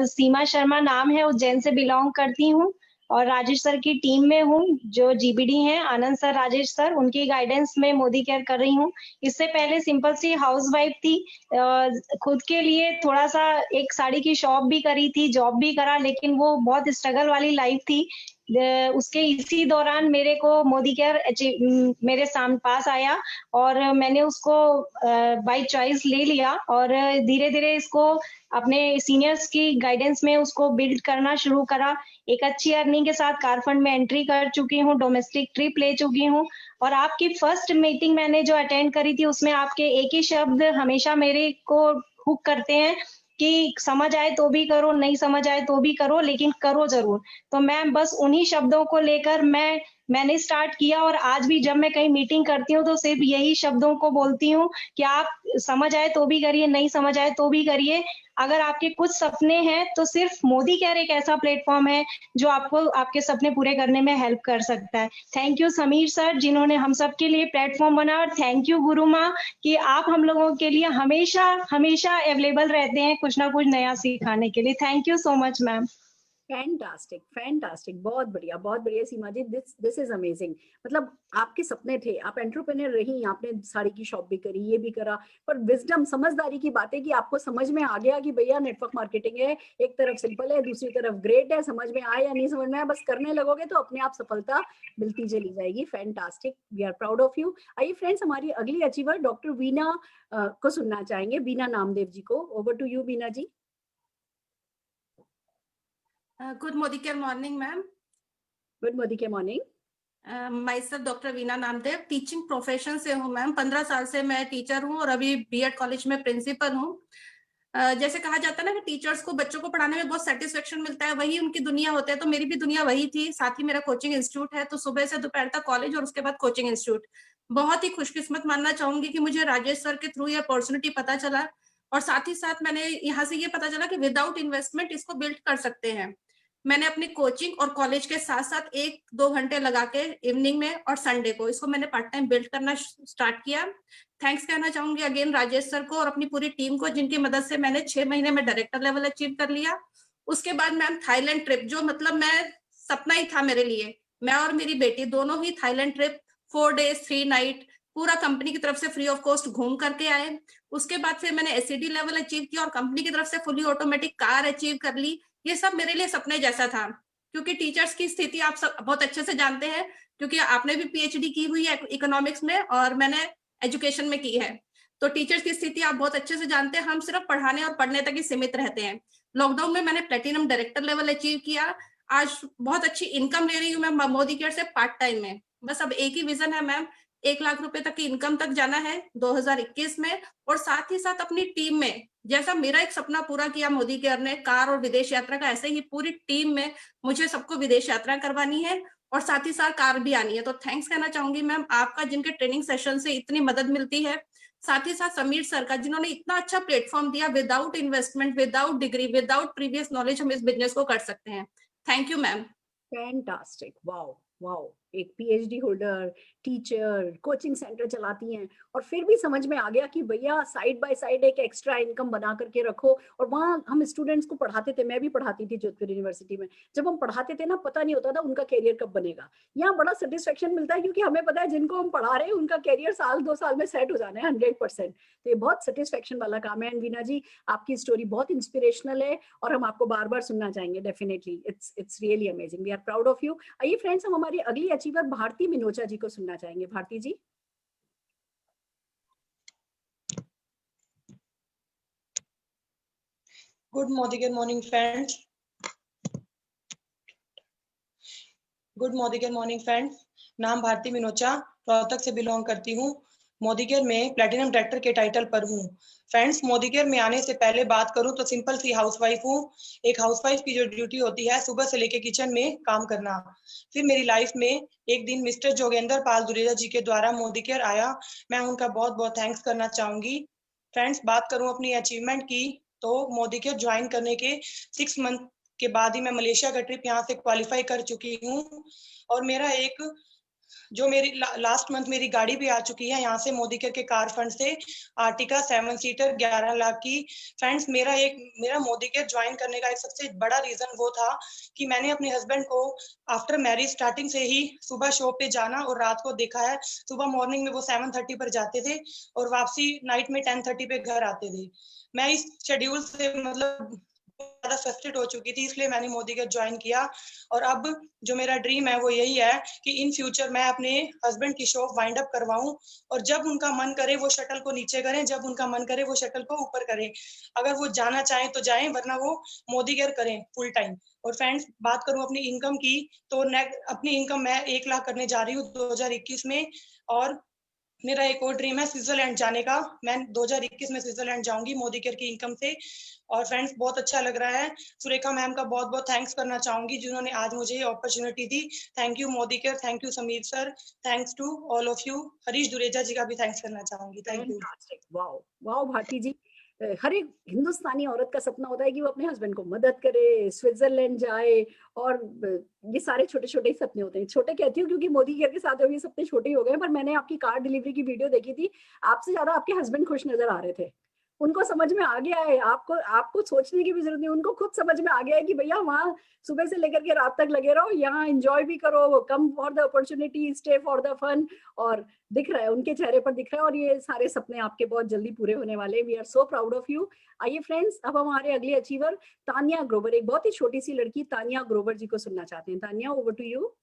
सीमा शर्मा नाम है, उज्जैन से बिलोंग करती हूँ और राजेश सर की टीम में हूँ जो जीबीडी हैं, आनंद सर, राजेश सर, उनकी गाइडेंस में मोदी केयर कर रही हूँ। इससे पहले सिंपल सी हाउसवाइफ थी, खुद के लिए थोड़ा सा एक साड़ी की शॉप भी करी थी, जॉब भी करा, लेकिन वो बहुत स्ट्रगल वाली लाइफ थी। उसके इसी दौरान मेरे को मोदी केयर मेरे पास आया और मैंने उसको बाय चॉइस ले लिया और धीरे धीरे इसको अपने सीनियर्स की गाइडेंस में उसको बिल्ड करना शुरू करा। एक अच्छी अर्निंग के साथ कार फंड में एंट्री कर चुकी हूँ, डोमेस्टिक ट्रिप ले चुकी हूँ और आपकी फर्स्ट मीटिंग मैंने जो अटेंड करी थी उसमें आपके एक ही शब्द हमेशा मेरे को हुक करते हैं कि समझ आए तो भी करो, नहीं समझ आए तो भी करो, लेकिन करो जरूर। तो मैं बस उन्हीं शब्दों को लेकर मैंने स्टार्ट किया और आज भी जब मैं कहीं मीटिंग करती हूँ तो सिर्फ यही शब्दों को बोलती हूँ कि आप समझ आए तो भी करिए, नहीं समझ आए तो भी करिए। अगर आपके कुछ सपने हैं तो सिर्फ मोदी केयर एक ऐसा प्लेटफॉर्म है जो आपको आपके सपने पूरे करने में हेल्प कर सकता है। थैंक यू समीर सर जिन्होंने हम सबके लिए प्लेटफॉर्म बनाया और थैंक यू गुरु माँ कि आप हम लोगों के लिए हमेशा हमेशा अवेलेबल रहते हैं कुछ ना कुछ नया सिखाने के लिए। Thank you so much ma'am. Fantastic fantastic, बहुत बढ़िया सीमा जी, दिस इज अमेजिंग। मतलब आपके सपने थे, आप एंटरप्रेन्योर रही, आपने साड़ी की शॉप भी करी, ये भी करा, पर विजडम, समझदारी की बात है कि आपको समझ में आ गया कि भैया नेटवर्क मार्केटिंग है, एक तरफ सिंपल है, दूसरी तरफ ग्रेट है, समझ में आए या नहीं समझ में आए, बस करने लगोगे तो अपने आप सफलता मिलती चली जाएगी। Fantastic, we are proud of you. आइए फ्रेंड्स, हमारी अगली अचीवर डॉक्टर वीना को सुनना चाहेंगे, वीना नामदेव जी को। Over to you Veena ji. Good Modicare morning ma'am. Good Modicare morning. Myself doctor Veena Namdev, teaching profession से हूँ मैम। 15 साल से मैं टीचर हूँ और अभी बीएड कॉलेज में प्रिंसिपल हूँ। जैसे कहा जाता है ना कि टीचर्स को बच्चों को पढ़ाने में बहुत सेटिस्फेक्शन मिलता है, वही उनकी दुनिया होते हैं, तो मेरी भी दुनिया वही थी। साथ ही मेरा कोचिंग इंस्टीट्यूट है, तो सुबह से दोपहर तक कॉलेज और उसके बाद कोचिंग इंस्टीट्यूट। बहुत ही खुशकिस्मत मानना चाहूंगी कि मुझे राजेश सर के थ्रू ये अपॉर्चुनिटी पता चला और साथ ही साथ मैंने यहाँ से ये पता चला कि विदाउट इन्वेस्टमेंट इसको बिल्ड कर सकते हैं। मैंने अपनी कोचिंग और कॉलेज के साथ साथ 1-2 घंटे लगा के इवनिंग में और संडे को इसको मैंने पार्ट टाइम बिल्ड करना स्टार्ट किया। थैंक्स कहना चाहूंगी अगेन राजेश सर को और अपनी पूरी टीम को, जिनकी मदद से मैंने 6 महीने में डायरेक्टर लेवल अचीव कर लिया। उसके बाद मैम थाईलैंड ट्रिप, जो मतलब मैं सपना ही था मेरे लिए। मैं और मेरी बेटी दोनों ही थाईलैंड ट्रिप 4 days 3 night पूरा कंपनी की तरफ से फ्री ऑफ कॉस्ट घूम करके आए। उसके बाद फिर मैंने एसईडी लेवल अचीव किया और कंपनी की तरफ से फुली ऑटोमेटिक कार अचीव कर ली। ये सब मेरे लिए सपने जैसा था, क्योंकि टीचर्स की स्थिति आप सब बहुत अच्छे से जानते हैं, क्योंकि आपने भी पीएचडी की हुई है इकोनॉमिक्स में और मैंने एजुकेशन में की है। तो टीचर्स की स्थिति आप बहुत अच्छे से जानते हैं। हम सिर्फ पढ़ाने और पढ़ने तक ही सीमित रहते हैं। लॉकडाउन में मैंने प्लेटिनम डायरेक्टर लेवल अचीव किया। आज बहुत अच्छी इनकम ले रही हूँ मैं मोदी केयर से पार्ट टाइम में। बस अब एक ही विजन है मैम, 1 लाख रुपए तक की इनकम तक जाना है 2021 में, और साथ ही साथ अपनी टीम में, जैसा मेरा एक सपना पूरा किया मोदी केयर ने कार और विदेश यात्रा का, ऐसे ही पूरी टीम में मुझे सबको विदेश यात्रा करवानी है और साथ ही साथ कार भी आनी है। तो थैंक्स कहना चाहूंगी मैम आपका, जिनके ट्रेनिंग सेशन से इतनी मदद मिलती है। साथ ही साथ समीर सर का, जिन्होंने इतना अच्छा प्लेटफॉर्म दिया। Without investment, without degree, without previous knowledge हम इस बिजनेस को कर सकते हैं। Thank you ma'am. Fantastic, wow wow, एक PhD holder, teacher, coaching centre चलाती हैं, और फिर भी समझ में आ गया कि भैया साइड बाय साइड एक एक्स्ट्रा इनकम बना करके रखो। और वहाँ हम स्टूडेंट्स को पढ़ाते थे, मैं भी पढ़ाती थी जोधपुर यूनिवर्सिटी में। जब हम पढ़ाते थे ना, पता नहीं होता था उनका कैरियर कब बनेगा। यहाँ बड़ा सेटिस्फेक्शन मिलता है, क्योंकि हमें पता है जिनको हम पढ़ा रहे हैं उनका कैरियर 1-2 साल में सेट हो जाना है 100%। तो ये बहुत सेटिस्फेक्शन वाला काम है। एंड वीना जी, आपकी स्टोरी बहुत इंस्पिरेशनल है और हम आपको बार बार सुनना चाहेंगे। Definitely it's really amazing, we are proud of you. आइए फ्रेंड्स, हम हमारी अगली अचीवर भारती मिनोचा जी को सुनना चाहेंगे। Bharti ji. Good morning friends. Good morning friends. नाम भारती मिनोचा, रोहतक से बिलोंग करती हूँ। मोदी केयर में प्लेटिनम डायरेक्टर के टाइटल पर हूँ। फ्रेंड्स, मोदी केयर में आने से पहले बात करूँ तो सिंपल सी हाउसवाइफ हूँ। एक हाउसवाइफ की जो ड्यूटी होती है सुबह से लेके किचन में काम करना। फिर मेरी लाइफ में एक दिन मिस्टर जोगेंद्र पाल दुरेजा जी के द्वारा मोदी केयर आया। मैं उनका बहुत बहुत थैंक्स करना चाहूंगी। फ्रेंड्स, बात करूँ अपनी अचीवमेंट की तो मोदी केयर ज्वाइन करने के 6 मंथ के बाद ही मैं मलेशिया का ट्रिप यहाँ से क्वालिफाई कर चुकी हूँ। और मेरा एक जो मेरी लास्ट मंथ मेरी गाड़ी भी आ चुकी है यहाँ से मोदी केयर के कार फंड से, आर्टिका 7 सीटर 11 लाख की। फ्रेंड्स, मेरा मोदी केयर ज्वाइन करने का एक सबसे बड़ा रीजन वो था कि मैंने अपने हस्बैंड को आफ्टर मैरिज स्टार्टिंग से ही सुबह शॉप पे जाना और रात को देखा है। सुबह मॉर्निंग में वो 7:30 पर जाते थे और वापसी नाइट में 10:30 पे घर आते थे। मैं इस शेड्यूल से मतलब ज्यादा फ्रस्ट्रेट हो चुकी थी, इसलिए मैंने मोदी केयर ज्वाइन किया। और अब जो मेरा ड्रीम है वो यही है कि इन फ्यूचर मैं अपने हस्बैंड की शॉप वाइंड अप करवाऊं और जब उनका मन करे वो शटल को नीचे करें, जब उनका मन करे वो शटल को ऊपर करें। अगर वो जाना चाहें तो जाएं, वरना वो मोदी केयर करें फुल टाइम। और फ्रेंड्स, बात करूं अपनी इनकम की तो अपनी इनकम मैं 1 लाख करने जा रही हूँ 2021 में। और मेरा एक और ड्रीम है स्विट्जरलैंड जाने का। मैं 2021 में स्विट्जरलैंड जाऊंगी मोदी केयर की इनकम से। और फ्रेंड्स, बहुत अच्छा लग रहा है। सुरेखा मैम का बहुत बहुत थैंक्स करना चाहूंगी जिन्होंने आज मुझे ये अपॉर्चुनिटी दी। Thank you Modicare, thank you Sameer sir, thanks to all of you. Harish Dureja ji का भी थैंक्स करना चाहूंगी। Thank you. Wow wow Bharti ji, हर एक हिंदुस्तानी औरत का सपना होता है कि वो अपने हस्बैंड को मदद करे, स्विट्जरलैंड जाए, और ये सारे छोटे छोटे ही सपने होते हैं। छोटे कहती हूँ क्योंकि मोदी केयर के साथ ये सपने छोटे ही हो गए। पर मैंने आपकी कार डिलीवरी की वीडियो देखी थी, आपसे ज्यादा आपके हस्बैंड खुश नजर आ रहे थे। उनको समझ में आ गया है, आपको सोचने की भी जरूरत नहीं, उनको खुद समझ में आ गया है कि भैया वहाँ सुबह से लेकर के रात तक लगे रहो, यहाँ एंजॉय भी करो, come for the opportunity, stay for the fun. और दिख रहा है, उनके चेहरे पर दिख रहा है, और ये सारे सपने आपके बहुत जल्दी पूरे होने वाले। We are so proud of you. आइए फ्रेंड्स, अब हमारे अगले अचीवर तानिया ग्रोवर, एक बहुत ही छोटी सी लड़की तानिया ग्रोवर जी को सुनना चाहते हैं। Tania, over to you.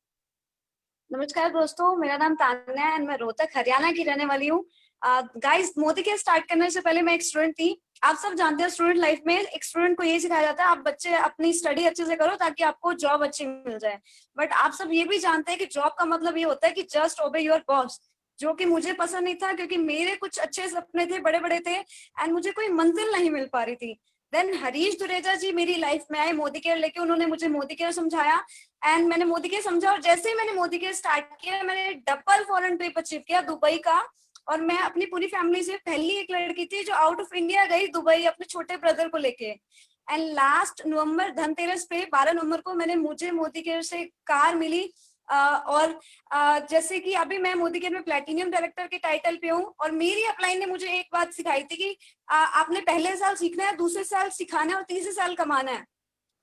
नमस्कार दोस्तों, मेरा नाम तान्या है, मैं रोहतक हरियाणा की रहने वाली हूँ। गाइस, मोदी केयर स्टार्ट करने से पहले मैं एक स्टूडेंट थी। आप सब जानते हैं स्टूडेंट लाइफ में एक स्टूडेंट को ये सिखाया जाता है, आप बच्चे अपनी स्टडी अच्छे से करो ताकि आपको जॉब अच्छी मिल जाए। बट आप सब ये भी जानते हैं कि जॉब का मतलब ये होता है कि जस्ट ओबे योर बॉस, जो कि मुझे पसंद नहीं था, क्योंकि मेरे कुछ अच्छे सपने थे, बड़े बड़े थे, एंड मुझे कोई मंजिल नहीं मिल पा रही थी। देन हरीश दुरेजा जी मेरी लाइफ में आए मोदी केयर लेके। उन्होंने मुझे मोदी केयर समझाया एंड मैंने मोदी केयर समझा, और जैसे ही मैंने मोदी केयर स्टार्ट किया, मैंने डबल फॉरेन ट्रिप अचीव किया दुबई का। और मैं अपनी पूरी फैमिली से पहली एक लड़की थी जो आउट ऑफ इंडिया गई दुबई अपने छोटे ब्रदर को लेके। एंड लास्ट नवंबर धनतेरस पे 12 नवंबर को मुझे मोदी केयर से कार मिली। और जैसे कि अभी मैं मोदी केयर में प्लैटिनियम डायरेक्टर के टाइटल पे हूँ, और मेरी अपलाइन ने मुझे एक बात सिखाई थी कि आपने पहले साल सीखना है, दूसरे साल सिखाना है, और तीसरे साल कमाना है।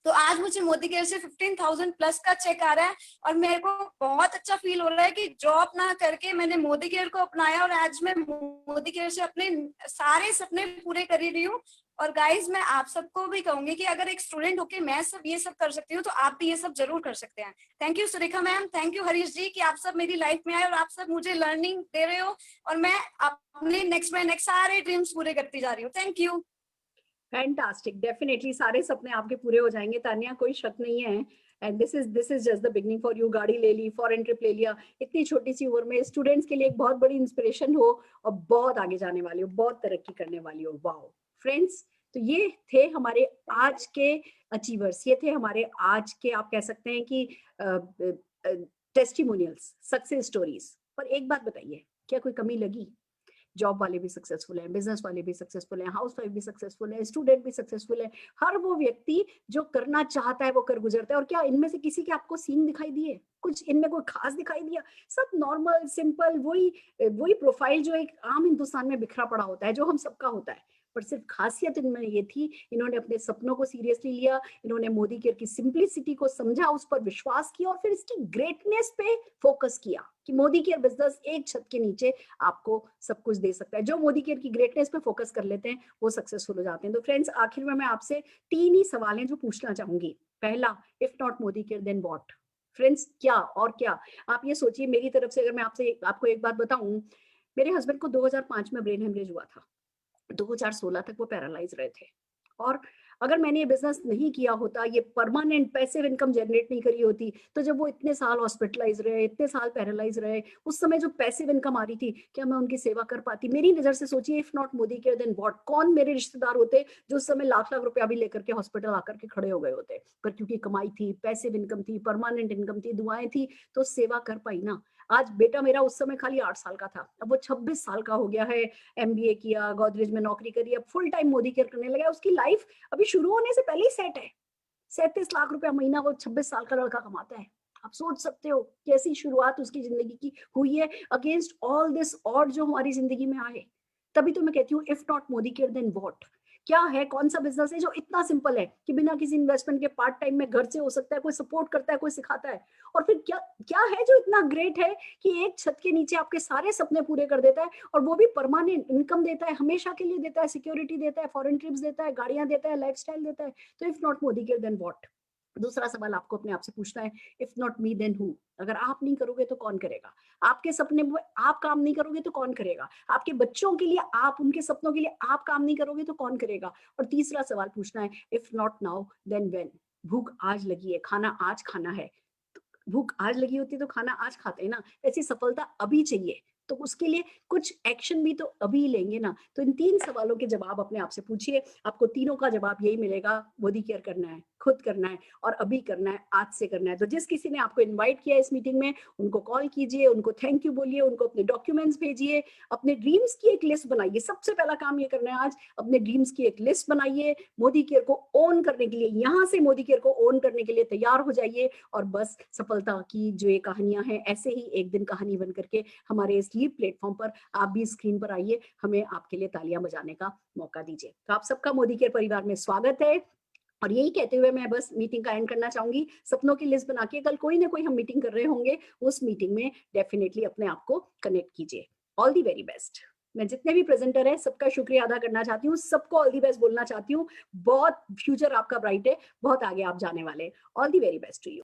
तो आज मुझे मोदी केयर से 15,000 प्लस का चेक आ रहा है और मेरे को बहुत अच्छा फील हो रहा है कि जॉब ना करके मैंने मोदी केयर को अपनाया और आज मैं मोदी केयर से अपने सारे सपने पूरे कर रही हूँ। और गाइज मैं आप सबको भी कहूंगी कि अगर एक स्टूडेंट होके मैं सब ये सब कर सकती हूँ तो आप भी ये सब जरूर कर सकते हैं। Thank you Surekha ma'am, thank you Harish ji कि आप सब मेरी लाइफ में आए और आप सब मुझे लर्निंग दे रहे हो और मैं अपने नेक्स्ट सारे ड्रीम्स पूरे करती जा रही हूँ। Thank you. फैंटास्टिक, डेफिनेटली सारे सपने आपके पूरे हो जाएंगे तान्या, कोई शक नहीं है। And this is just the beginning for you. गाड़ी ले ली, फॉरेन ट्रिप ले लिया, इतनी छोटी सी उम्र में स्टूडेंट्स के लिए एक बहुत बड़ी इंस्पिरेशन हो और बहुत आगे जाने वाली हो, बहुत तरक्की करने वाली हो। वाओ फ्रेंड्स, तो ये थे हमारे आज के अचीवर्स, ये थे हमारे आज के आप कह सकते हैं कि टेस्टिमोनियल्स, सक्सेस स्टोरीज। पर एक बात बताइए, क्या कोई कमी लगी? जॉब वाले भी सक्सेसफुल हैं, बिजनेस वाले भी सक्सेसफुल हैं, हाउस वाइफ भी सक्सेसफुल है, स्टूडेंट भी सक्सेसफुल है। हर वो व्यक्ति जो करना चाहता है वो कर गुजरता है। और क्या इनमें से किसी के आपको सीन दिखाई दिए? कुछ इनमें कोई खास दिखाई दिया? सब नॉर्मल सिंपल वही प्रोफाइल जो एक आम हिंदुस्तान में बिखरा पड़ा होता है, जो हम सबका होता है। पर सिर्फ खासियत इनमें ये थी, इन्होंने अपने सपनों को सीरियसली लिया, इन्होंने मोदी केयर की सिंपलिसिटी को समझा, उस पर विश्वास किया और फिर इसकी ग्रेटनेस पे फोकस किया कि मोदी केयर बिजनेस एक छत के नीचे आपको सब कुछ दे सकता है। जो मोदी केयर की ग्रेटनेस पे फोकस कर लेते हैं वो सक्सेसफुल हो जाते हैं। तो फ्रेंड्स, आखिर में मैं आपसे 3 ही सवाल हैं जो पूछना चाहूंगी। पहला, if not Modicare then what? Friends, क्या और क्या? आप ये सोचिए, मेरी तरफ से अगर मैं आपको एक बात बताऊं, मेरे हस्बैंड को 2005 में ब्रेन हेमरेज हुआ था, 2016 तक वो पैरालाइज रहे थे। और अगर मैंने ये बिजनेस नहीं किया होता, ये परमानेंट पैसिव इनकम जनरेट नहीं करी होती, तो जब वो इतने साल हॉस्पिटलाइज रहे, इतने साल पैरालाइज रहे, उस समय जो पैसिव इनकम आ रही थी, क्या मैं उनकी सेवा कर पाती? मेरी नजर से सोचिए, if not Modicare then what? कौन मेरे रिश्तेदार होते जो उस समय लाख लाख रुपया भी लेकर के हॉस्पिटल आकर के खड़े हो गए होते? पर क्योंकि कमाई थी, पैसिव इनकम थी, परमानेंट इनकम थी, दुआएं थी, तो सेवा कर पाई ना। आज बेटा मेरा उस समय खाली 8 साल का था, अब वो 26 साल का हो गया है, MBA किया, गोदरेज में नौकरी करी, अब फुल टाइम मोदी केयर करने लगा। उसकी लाइफ अभी शुरू होने से पहले ही सेट है। 37 लाख रुपया महीना वो 26 साल का लड़का कमाता है। आप सोच सकते हो कैसी शुरुआत उसकी जिंदगी की हुई है, अगेंस्ट ऑल दिस ऑड जो हमारी जिंदगी में आए। तभी तो मैं कहती हूँ, if not Modicare then what? क्या है, कौन सा बिजनेस है जो इतना सिंपल है कि बिना किसी इन्वेस्टमेंट के पार्ट टाइम में घर से हो सकता है, कोई सपोर्ट करता है, कोई सिखाता है? और फिर क्या है जो इतना ग्रेट है कि एक छत के नीचे आपके सारे सपने पूरे कर देता है, और वो भी परमानेंट इनकम देता है, हमेशा के लिए देता है, सिक्योरिटी देता है, फॉरेन ट्रिप्स देता है, गाड़ियां देता है, लाइफस्टाइल देता है। तो if not Modicare then what? दूसरा सवाल आपको अपने आप से पूछना है, if not me then who? अगर आप नहीं करोगे तो कौन करेगा? आपके सपने में आप काम नहीं करोगे तो कौन करेगा? आपके बच्चों के लिए आप, उनके सपनों के लिए आप काम नहीं करोगे तो कौन करेगा? और तीसरा सवाल पूछना है, if not now then when? भूख आज लगी है, खाना आज खाना है, भूख आज लगी होती तो खाना आज खाते ना। ऐसी सफलता अभी चाहिए, तो उसके लिए कुछ एक्शन भी तो अभी लेंगे ना। तो इन 3 सवालों के जवाब अपने आप से पूछिए, आपको तीनों का जवाब यही मिलेगा, मोदी केयर करना है, खुद करना है और अभी करना है, आज से करना है। तो जिस किसी ने आपको इनवाइट किया इस मीटिंग में, उनको कॉल कीजिए, उनको थैंक यू बोलिए, उनको अपने डॉक्यूमेंट्स भेजिए, अपने ड्रीम्स की एक लिस्ट बनाइए। सबसे पहला काम ये करना है आज, अपने ड्रीम्स की एक लिस्ट बनाइए, मोदी केयर को ओन करने के लिए, यहाँ से मोदी केयर को ओन करने के लिए तैयार हो जाइए। और बस सफलता की जो ये कहानियां हैं, ऐसे ही एक दिन कहानी बन करके हमारे इस लीव प्लेटफॉर्म पर आप भी स्क्रीन पर आइए, हमें आपके लिए तालियां बजाने का मौका दीजिए। तो आप सबका मोदी केयर परिवार में स्वागत है। और यही कहते हुए मैं बस मीटिंग का एंड करना चाहूंगी। सपनों की लिस्ट बना के कल कोई ना कोई हम मीटिंग कर रहे होंगे, उस मीटिंग में डेफिनेटली अपने आप को कनेक्ट कीजिए। All the very best. मैं जितने भी प्रेजेंटर है सबका शुक्रिया अदा करना चाहती हूँ, सबको ऑल दी बेस्ट बोलना चाहती हूँ। बहुत फ्यूचर आपका ब्राइट है, बहुत आगे आप जाने वाले। All the very best to you.